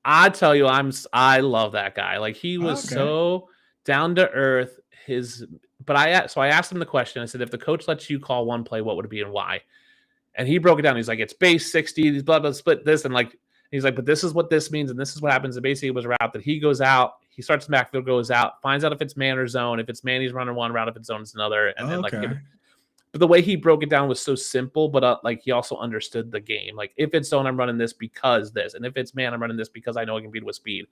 I tell you, I love that guy. Like, he was so down to earth. I asked him the question. I said, if the coach lets you call one play, what would it be and why? And he broke it down. He's like, it's base 60, blah, blah, split this. And like, he's like, but this is what this means. And this is what happens. And basically it was a route that he goes out, he starts the backfield, goes out, finds out if it's man or zone. If it's man, he's running one route. If it's zone, it's another. And then but the way he broke it down was so simple, but like he also understood the game. Like, if it's zone, I'm running this because this, and if it's man, I'm running this because I know I can beat it with speed.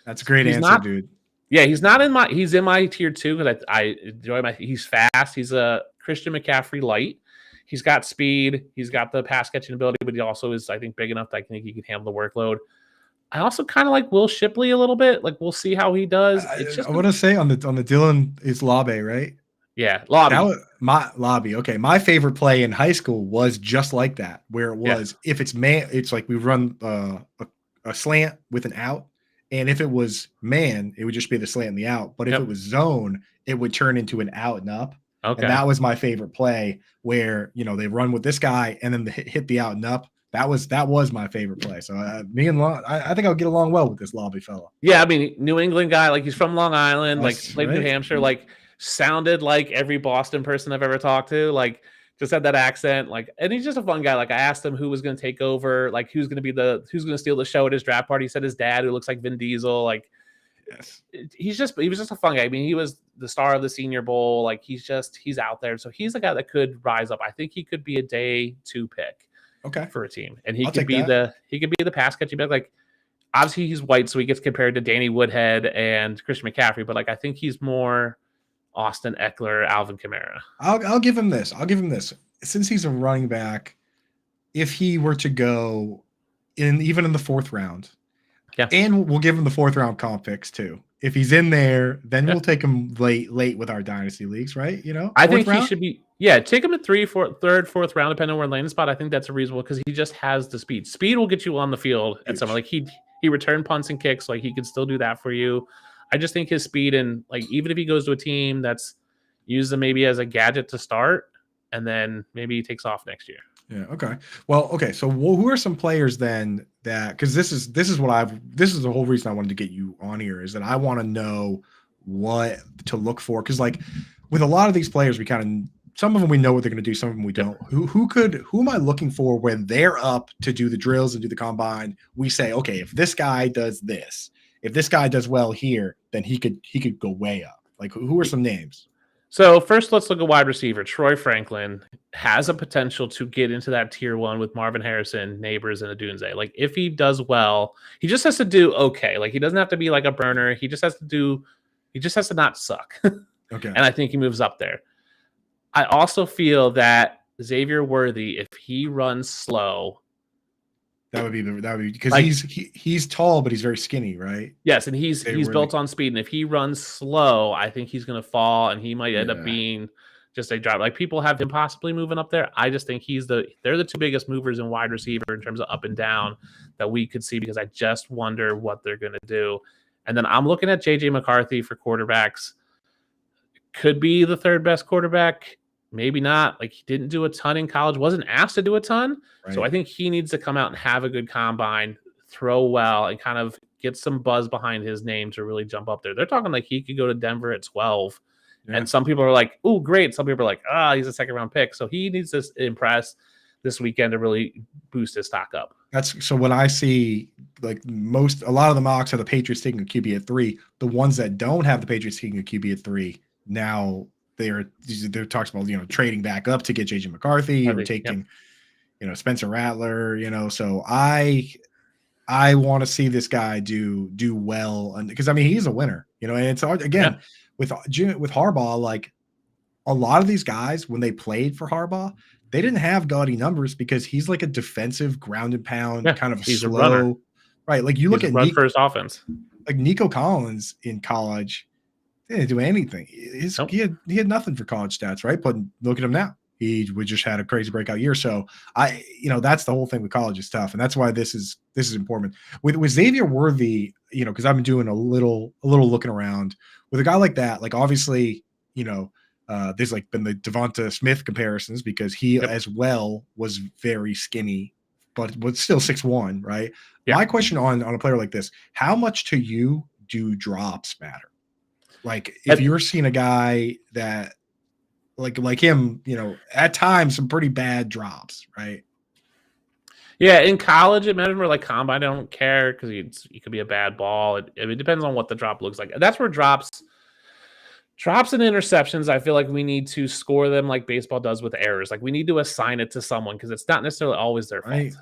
That's a great answer, dude. Yeah, he's in my tier 2 because I enjoy he's fast. He's a Christian McCaffrey light. He's got speed. He's got the pass catching ability, but he also is, I think, big enough that I think he can handle the workload. I also kind of like Will Shipley a little bit. Like, we'll see how he does. I want to say on the Dylan is Labe, right? Yeah, Lobby. Lobby. Okay, my favorite play in high school was just like that, where it was if it's man, it's like we run a slant with an out, and if it was man, it would just be the slant and the out. But if it was zone, it would turn into an out and up. Okay, and that was my favorite play, where they run with this guy and then hit the out and up. That was my favorite play. So me and I think I'll get along well with this Lobby fella. Yeah, I mean, New England guy, like he's from Long Island, played New Hampshire, like sounded like every Boston person I've ever talked to, like just had that accent, like, and he's just a fun guy. Like, I asked him who was going to take over, like who's going to steal the show at his draft party. He said his dad, who looks like Vin Diesel. Like, Yes. He was just a fun guy. I mean, he was the star of the Senior Bowl. Like he's out there. So he's a guy that could rise up. I think he could be a day 2 pick for a team. And he I'll could be the pass catching back. Like obviously he's white, so he gets compared to Danny Woodhead and Christian McCaffrey, but like I think he's more Austin Eckler, Alvin Kamara. I'll give him this. Since he's a running back, if he were to go even in the 4th round, and we'll give him the 4th round comp picks too. If he's in there, then we'll take him late with our dynasty leagues, right? You know, I think he should be. Yeah, take him at 3rd, 4th round, depending on where landing spot. I think that's a reasonable because he just has the speed. Speed will get you on the field at somewhere. Like he returned punts and kicks. Like he can still do that for you. I just think his speed and like even if he goes to a team that's used them maybe as a gadget to start, and then maybe he takes off next year. Yeah. Okay. Well. Okay. So, who are some players then that? Because this is the whole reason I wanted to get you on here is that I want to know what to look for. Because like with a lot of these players, some of them we know what they're going to do, some of them we don't. Who am I looking for when they're up to do the drills and do the combine? We say, okay, if this guy does this, if this guy does well here, then he could go way up. Like who are some names? So first, let's look at wide receiver. Troy Franklin has a potential to get into that tier 1 with Marvin Harrison, Neighbors, and Adunze. Like if he does well, he just has to do okay. Like he doesn't have to be like a burner. He just has to not suck. Okay. And I think he moves up there. I also feel that Xavier Worthy, if he runs slow, that would be because like, he's tall, but he's very skinny, right? Yes, and he's built on speed. And if he runs slow, I think he's going to fall, and he might end up being just a drop. Like people have him possibly moving up there. I just think they're the 2 biggest movers in wide receiver in terms of up and down that we could see because I just wonder what they're going to do. And then I'm looking at JJ McCarthy for quarterbacks. Could be the 3rd best quarterback. Maybe not. Like he didn't do a ton in college, wasn't asked to do a ton. Right. So I think he needs to come out and have a good combine, throw well, and kind of get some buzz behind his name to really jump up there. They're talking like he could go to Denver at 12. Yeah. And some people are like, oh, great. Some people are like, he's a 2nd round pick. So he needs to impress this weekend to really boost his stock up. That's so when I see like a lot of the mocks have the Patriots taking a QB at 3. The ones that don't have the Patriots taking a QB at 3 now. They're talks about trading back up to get JJ McCarthy or taking Spencer Rattler, so I want to see this guy do well because I mean he's a winner, and it's hard again with Harbaugh. Like a lot of these guys when they played for Harbaugh, they didn't have gaudy numbers because he's like a defensive ground and pound kind of he's slow, a runner. Right? Like you look at run first offense, like Nico Collins in college. He didn't do anything. He had nothing for college stats, right? But look at him now. We just had a crazy breakout year. So that's the whole thing with college is tough, and that's why this is important. With Xavier Worthy, because I've been doing a little looking around with a guy like that. Like obviously, there's like been the Devonta Smith comparisons because he as well was very skinny, but still 6'1", right? Yeah. My question on a player like this: how much to you do drops matter? Like if you're seeing a guy that like him, at times some pretty bad drops, right? Yeah, in college it matters more. Like combine, I don't care because it could be a bad ball. It depends on what the drop looks like. That's where drops and interceptions, I feel like we need to score them like baseball does with errors. Like we need to assign it to someone because it's not necessarily always their fault. Right.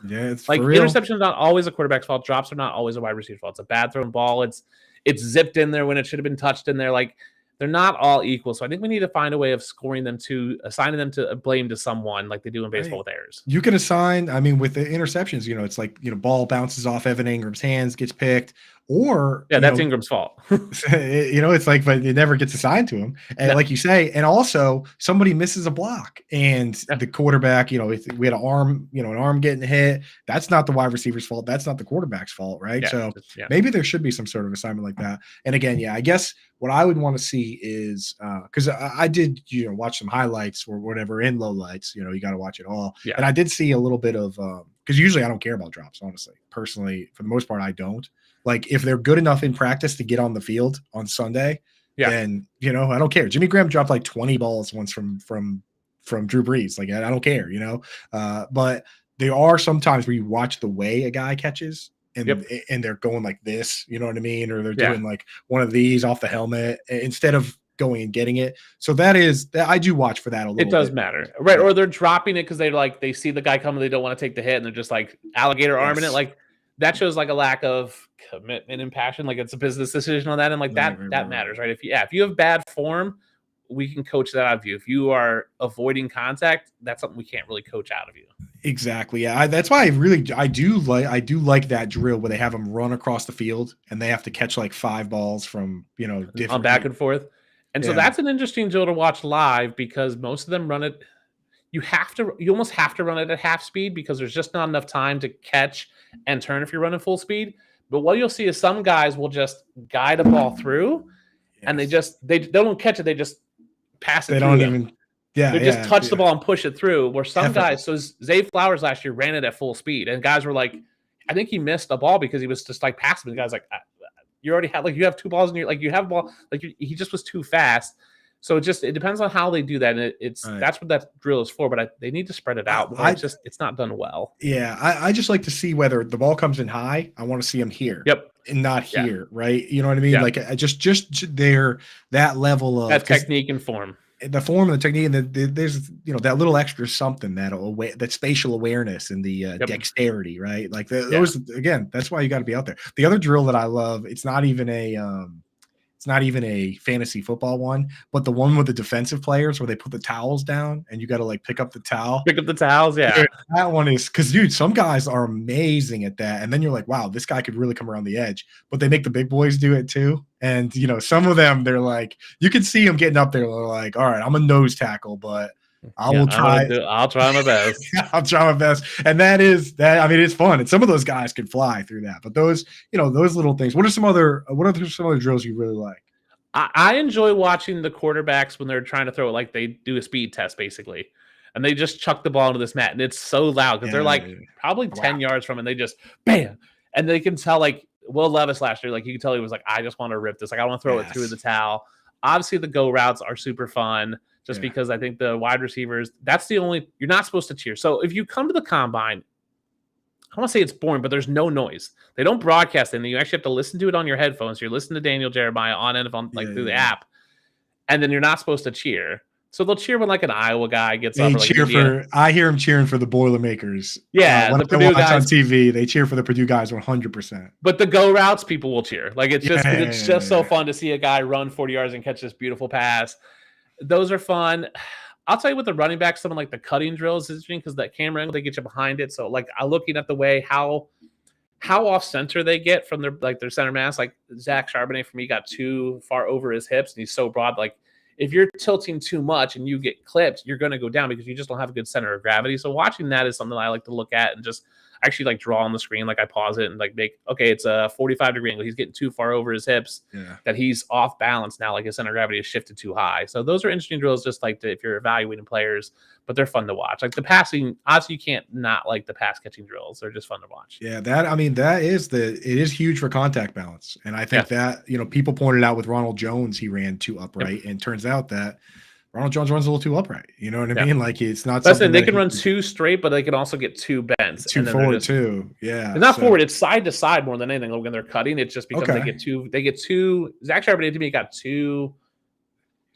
Yeah, it's like for real. Interceptions not always a quarterback's fault. Drops are not always a wide receiver's fault. It's a bad thrown ball. It's zipped in there when it should have been touched in there. Like they're not all equal. So I think we need to find a way of scoring them assigning them to blame to someone like they do in baseball with errors. You can assign, with the interceptions, it's like, ball bounces off Evan Ingram's hands, gets picked, or that's Ingram's fault. It's like, but it never gets assigned to him. And like you say, and also somebody misses a block and the quarterback, we had an arm getting hit. That's not the wide receiver's fault. That's not the quarterback's fault. Right. Yeah, so maybe there should be some sort of assignment like that. And again, I guess what I would want to see is because I did, watch some highlights or whatever in low lights, you got to watch it all. Yeah. And I did see a little bit of, because usually I don't care about drops, honestly. Personally, for the most part, I don't. Like if they're good enough in practice to get on the field on Sunday, then I don't care. Jimmy Graham dropped like 20 balls once from Drew Brees. Like I don't care, but there are some times where you watch the way a guy catches and they're going like this, you know what I mean? Or they're doing like one of these off the helmet instead of going and getting it. So that I do watch for that a little bit. It does matter. Right. Or they're dropping it because they see the guy coming, they don't want to take the hit, and they're just like alligator arming it. Like that shows like a lack of commitment and passion. Like it's a business decision on that. And like that matters, right? If you have bad form, we can coach that out of you. If you are avoiding contact, that's something we can't really coach out of you. Exactly. Yeah. That's why I do like that drill where they have them run across the field and they have to catch like 5 balls from, different on back and forth. And so that's an interesting drill to watch live because most of them run it. You almost have to run it at half speed because there's just not enough time to catch and turn if you're running full speed. But what you'll see is some guys will just guide a ball through and they don't catch it. They just pass it. They don't even, they just touch the ball and push it through. Where some guys, so Zay Flowers last year ran it at full speed, and guys were like, I think he missed a ball because he was just like passing. The guy's like, you already have you have 2 balls in your you have a ball he just was too fast. So it depends on how they do that, and that's what that drill is for. But they need to spread it out. It's not done well. Yeah, I just like to see whether the ball comes in high. I want to see them here. Yep. And not here, right? You know what I mean? Yeah. Like just there, that level of that technique and form. The form and the technique, and there's that little extra something that spatial awareness and the dexterity, right? Like those again. That's why you got to be out there. The other drill that I love, it's not even a fantasy football one, but the one with the defensive players where they put the towels down and you got to like pick up the towel. Pick up the towels, yeah. Dude, that one is because some guys are amazing at that, and then you're like, wow, this guy could really come around the edge. But they make the big boys do it too, and some of them they're like, you can see them getting up there. They're like, all right, I'm a nose tackle, but I'll try my best. I'll try my best. And that is that. I mean, it's fun. And some of those guys can fly through that. But those little things. What are some other drills you really like? I enjoy watching the quarterbacks when they're trying to throw it, like they do a speed test basically. And they just chuck the ball into this mat, and it's so loud because they're like probably 10 yards from it, and they just bam. And they can tell, like Will Levis last year, like you can tell he was like, I just want to rip this. Like I want to throw it through the towel. Obviously the go routes are super fun. Just because I think the wide receivers, that's the only, you're not supposed to cheer. So if you come to the combine, I want to say it's boring, but there's no noise. They don't broadcast anything. You actually have to listen to it on your headphones. You're listening to Daniel Jeremiah on NFL, through the app, and then you're not supposed to cheer. So they'll cheer when like an Iowa guy gets up. I hear him cheering for the Boilermakers. Yeah, when the Purdue guys on TV, they cheer for the Purdue guys 100%. But the go routes, people will cheer. Like it's just so fun to see a guy run 40 yards and catch this beautiful pass. Those are fun. I'll tell you with the running back, someone like the cutting drills is interesting because that camera angle, they get you behind it. So like I'm looking at the way how off center they get from their center mass. Like Zach Charbonnet for me got too far over his hips and he's so broad. Like if you're tilting too much and you get clipped, you're going to go down because you just don't have a good center of gravity. So watching that is something I like to look at and just actually like draw on the screen. Like I pause it and like it's a 45-degree angle. He's getting too far over his hips that he's off balance now. Like his center of gravity is shifted too high. So those are interesting drills just like if you're evaluating players, but they're fun to watch. Like the passing, obviously you can't not like the pass catching drills. They're just fun to watch. Yeah. It is huge for contact balance. And I think that, people pointed out with Ronald Jones, he ran too upright and turns out that Ronald Jones runs a little too upright. You know what I mean? Like it's not something they can run too straight, but they can also get too bent. Too forward too. Yeah. It's not forward, it's side to side more than anything. When they're cutting, it's just because they get too Zach Charbonnet to me got too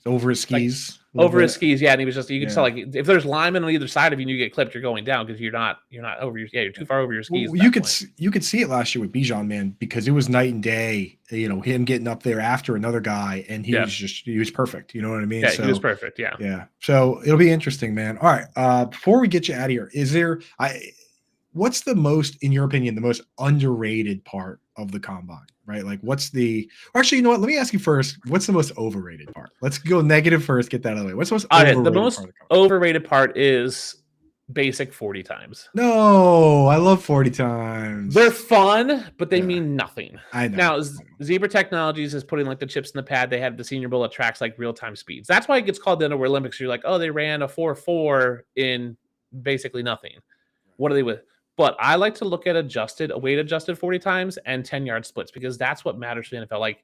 over his skis. His skis, and he was just you can tell like if there's linemen on either side of you and you get clipped, you're going down because you're not over your you're too far over your skis. Well, you could see it last year with Bijan, man, because it was night and day. Him getting up there after another guy, and he was perfect. You know what I mean? Yeah, he was perfect. Yeah. Yeah. So it'll be interesting, man. All right. Before we get you out of here, what's the most, in your opinion, the most underrated part of the combine, right? Like actually, you know what? Let me ask you first, what's the most overrated part? Let's go negative first, get that out of the way. What's the most overrated the most part overrated part is basic 40 times. No, I love 40 times. They're fun, but they mean nothing. I know. Now, Zebra Technologies is putting like the chips in the pad. They have the Senior Bowl that tracks like real-time speeds. That's why it gets called the Underwear Olympics. You're like, oh, they ran a 4.4 in basically nothing. What are they with? But I like to look at a weight adjusted 40 times and 10-yard splits because that's what matters to the NFL. Like,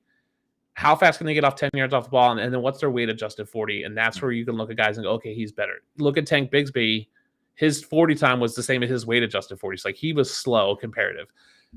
how fast can they get off 10 yards off the ball? And then what's their weight adjusted 40? And that's where you can look at guys and go, okay, he's better. Look at Tank Bigsby. His 40 time was the same as his weight adjusted 40. So like he was slow comparative.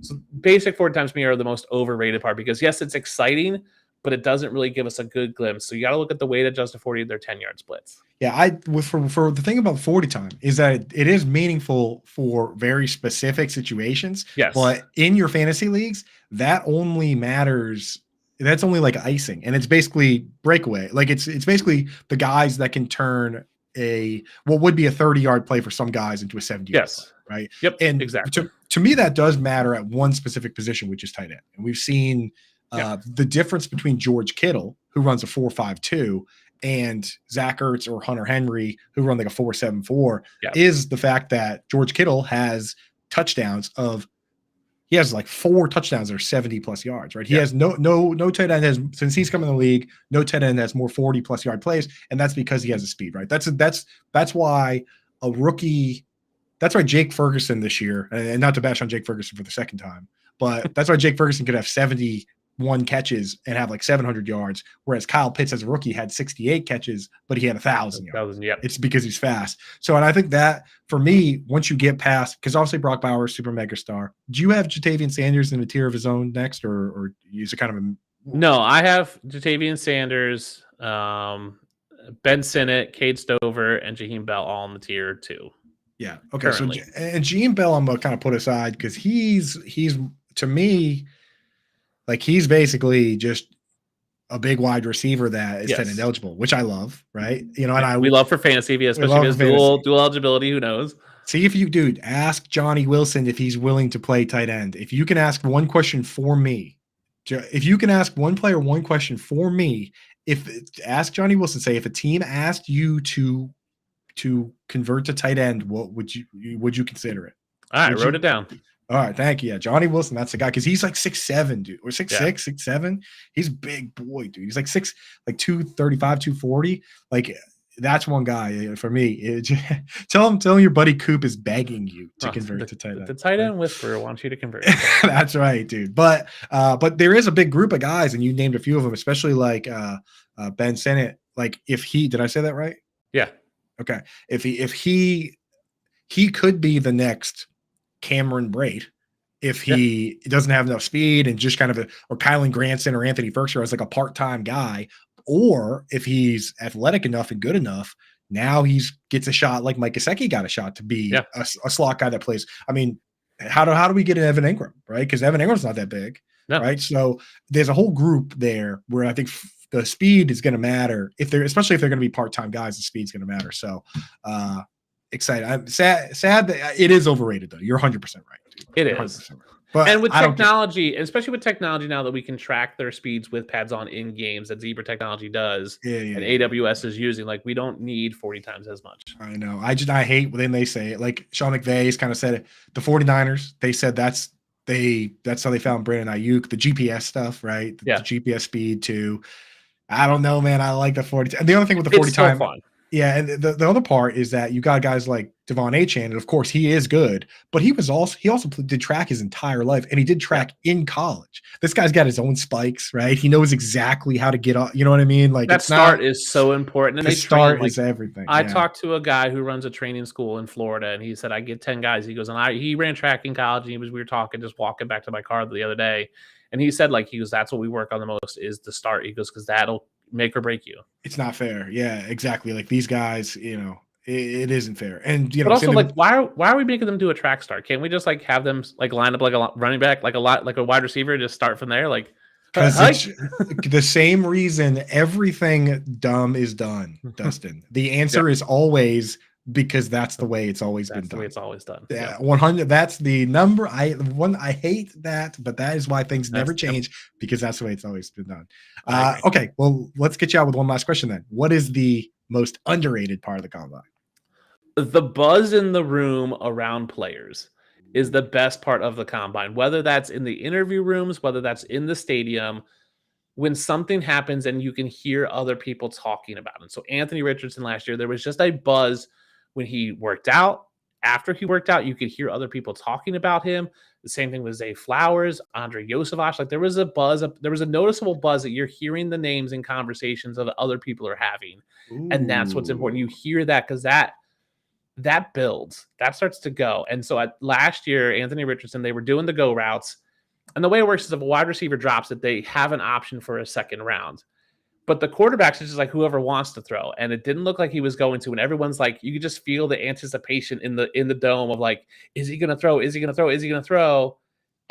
So basic 40 times me are the most overrated part because yes, it's exciting, but it doesn't really give us a good glimpse. So you got to look at the weight adjusted 40, their 10-yard splits. Yeah, for the thing about 40 time is that it is meaningful for very specific situations. Yes. But in your fantasy leagues, that only matters. That's only like icing, and it's basically breakaway. Like it's basically the guys that can turn what would be a 30-yard play for some guys into a 70-yard play, right? Yep. And exactly. To me, that does matter at one specific position, which is tight end. And we've seen the difference between George Kittle, who runs a 4.52, and Zach Ertz or Hunter Henry, who run like a 4.74, is the fact that George Kittle has touchdowns he has like 4 touchdowns that are 70 plus yards, right? He has no tight end since he's come in the league, no tight end has more 40 plus yard plays. And that's because he has a speed, right? That's why a rookie, that's why Jake Ferguson this year, and not to bash on Jake Ferguson for the second time, but that's why Jake Ferguson could have 71 catches and have like 700 yards, whereas Kyle Pitts as a rookie had 68 catches, but he had 1,000 yards. It's because he's fast. So, and I think that for me, once you get past, because obviously Brock Bowers, super mega star. Do you have Jatavian Sanders in a tier of his own next, or use it kind of No, I have Jatavian Sanders, Ben Sinnott, Cade Stover, and Jaheim Bell all in the tier 2. Yeah. Okay. Currently. So, and Jaheim Bell, I'm gonna kind of put aside because he's to me, like he's basically just a big wide receiver that is tight end eligible, which I love, right? And we love for fantasy, especially because dual eligibility. Who knows? See if you, dude, ask Johnny Wilson if he's willing to play tight end. If you can ask one question for me, if you can ask one player one question for me, ask Johnny Wilson, say if a team asked you to convert to tight end, what would you consider it? All right, wrote it down. All right, thank you. Yeah, Johnny Wilson, that's the guy because he's like 6'7", dude, or 6'6", 6'7". He's a big boy, dude. He's like 235, 240. Like that's one guy for me. Tell him your buddy Coop is begging you to convert to tight end. The tight end whisperer wants you to convert. That's right, dude. But there is a big group of guys, and you named a few of them, especially like Ben Sinnott. Like did I say that right? Yeah. Okay. If he could be the next Cameron Brate if he doesn't have enough speed and just kind of or Kylan Granson or Anthony Ferguson as like a part-time guy, or if he's athletic enough and good enough, now gets a shot like Mike Gesicki got a shot to be a slot guy that plays. I mean, how do we get an Evan Ingram, right? Because Evan Ingram's not that big, right? So there's a whole group there where I think the speed is going to matter especially if they're going to be part-time guys. The speed's going to matter. So excited. I'm sad that it is overrated though. You're 100% right. Dude. It is. Right. But and with technology, especially with technology now that we can track their speeds with pads on in games that Zebra technology does, and AWS is using, like we don't need 40 times as much. I know. I hate when they say it. Like Sean McVay's kind of said it. The 49ers, they said that's how they found Brandon Ayuk, the GPS stuff, right? The GPS speed too. I don't know, man. I like the 40. And the other thing with the 40 time. Fun. Yeah, and the other part is that you got guys like Devon Achane, and of course he is good, but he also did track his entire life, and he did track in college. This guy's got his own spikes, right? He knows exactly how to get up. You know what I mean? Like that start is so important. And the start is everything. I talked to a guy who runs a training school in Florida, and he said I get 10 guys. He goes, and he ran track in college, and we were talking, just walking back to my car the other day, and he said that's what we work on the most is the start. He goes, because that'll make or break you. It's not fair. Yeah, exactly. Like these guys, it isn't fair. And but also like why are we making them do a track start? Can't we just like have them like line up like a running back, like a wide receiver, and just start from there? Like because the same reason everything dumb is done, Dustin. The answer is always because that's the way it's always been done. The way it's always done. Yeah, 100. That's the number. I hate that, but that is why things never change because that's the way it's always been done. Okay, well, let's get you out with one last question then. What is the most underrated part of the combine? The buzz in the room around players is the best part of the combine, whether that's in the interview rooms, whether that's in the stadium, when something happens and you can hear other people talking about it. So Anthony Richardson last year, there was just a buzz when he worked out. After he worked out, you could hear other people talking about him. The same thing with Zay Flowers, Andre Yosevich. Like there was a buzz, there was a noticeable buzz that you're hearing the names and conversations of other people are having. Ooh. And that's what's important. You hear that because that builds, that starts to go. And so last year, Anthony Richardson, they were doing the go routes. And the way it works is if a wide receiver drops it, they have an option for a second round. But the quarterbacks is just like whoever wants to throw. And it didn't look like he was going to. And everyone's like, you could just feel the anticipation in the dome of like, is he going to throw? Is he going to throw? Is he going to throw?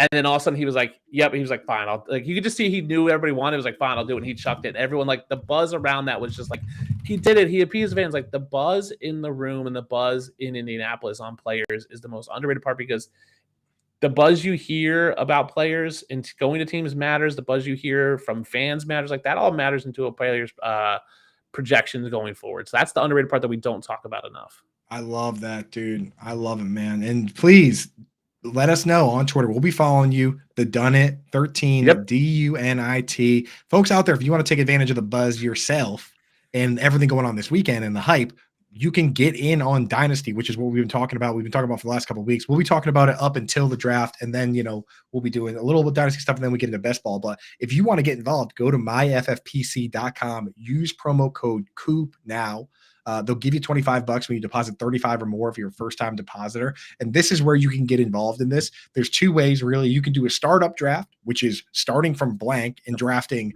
And then all of a sudden he was like, yep. He was like, fine. You could just see he knew everybody wanted. It was like, fine, I'll do it. And he chucked it. And everyone, like, the buzz around that was just like, he did it. He appeased fans. Like, the buzz in the room and the buzz in Indianapolis on players is the most underrated part, because the buzz you hear about players and going to teams matters. The buzz you hear from fans matters. Like, that all matters into a player's projections going forward. So that's the underrated part that we don't talk about enough. I love that, dude. I love it, man. And please let us know on Twitter. We'll be following you, the Dunit 13, Yep. DUNIT. Folks out there, if you want to take advantage of the buzz yourself and everything going on this weekend and the hype, you can get in on Dynasty, which is what we've been talking about. We've been talking about for the last couple of weeks. We'll be talking about it up until the draft, and then, we'll be doing a little bit of Dynasty stuff, and then we get into best ball. But if you want to get involved, go to myffpc.com, use promo code COOP now. They'll give you $25 when you deposit 35 or more if you're a first-time depositor. And this is where you can get involved in this. There's two ways, really. You can do a startup draft, which is starting from blank and drafting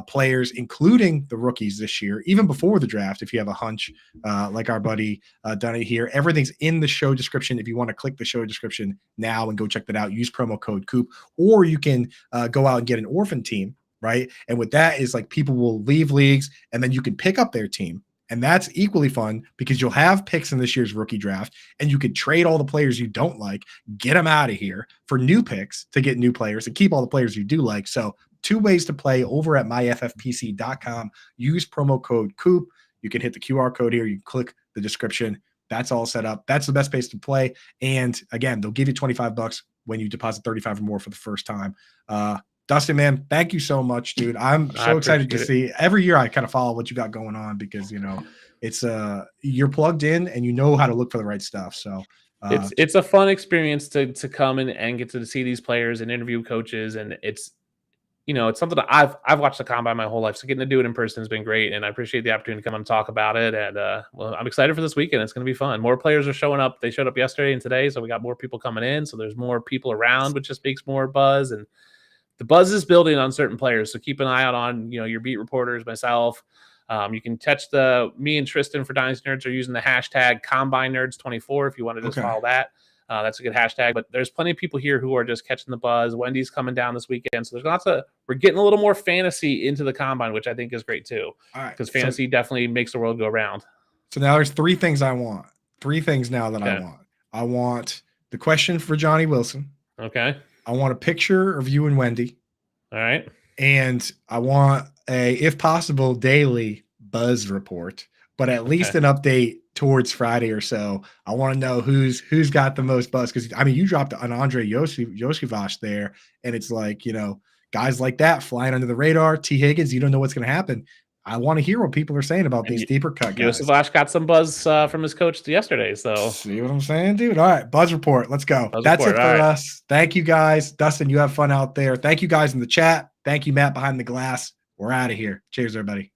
players, including the rookies this year, even before the draft, if you have a hunch, like our buddy Dunny here. Everything's in the show description. If you want to click the show description now and go check that out, use promo code COOP. Or you can go out and get an orphan team, right? And with that is like people will leave leagues, and then you can pick up their team. And that's equally fun because you'll have picks in this year's rookie draft, and you could trade all the players you don't like, get them out of here for new picks to get new players and keep all the players you do like. So 2 ways to play over at myffpc.com. Use promo code COOP. You can hit the QR code here. You can click the description. That's all set up. That's the best place to play. And again, they'll give you $25 when you deposit 35 or more for the first time. Dustin, man, thank you so much, dude. I'm so excited to see. Every year I kind of follow what you got going on because, it's you're plugged in and you know how to look for the right stuff. So it's a fun experience to come in and get to see these players and interview coaches. And it's something that I've watched the combine my whole life. So getting to do it in person has been great. And I appreciate the opportunity to come and talk about it. And well, I'm excited for this weekend. It's going to be fun. More players are showing up. They showed up yesterday and today. So we got more people coming in. So there's more people around, which just makes more buzz. And the buzz is building on certain players, so keep an eye out on your beat reporters, myself. You can catch me and Tristan for Dynasty Nerds are using the hashtag Combine Nerds 24 if you want to just follow that. That's a good hashtag. But there's plenty of people here who are just catching the buzz. Wendy's coming down this weekend, so there's we're getting a little more fantasy into the combine, which I think is great too. All right, because fantasy definitely makes the world go round. So now there's 3 things I want. 3 things now that I want. I want the question for Johnny Wilson. Okay. I want a picture of you and Wendy. All right. And I want if possible, daily buzz report, but at least an update towards Friday or so. I want to know who's got the most buzz. Because, you dropped an Andre Yoshivas there, and it's like, guys like that flying under the radar. T. Higgins, you don't know what's going to happen. I want to hear what people are saying about these deeper cut guys. Yoshivas got some buzz from his coach yesterday. So see what I'm saying, dude? All right, buzz report. Let's go. That's it for us. Thank you, guys. Dustin, you have fun out there. Thank you, guys in the chat. Thank you, Matt behind the glass. We're out of here. Cheers, everybody.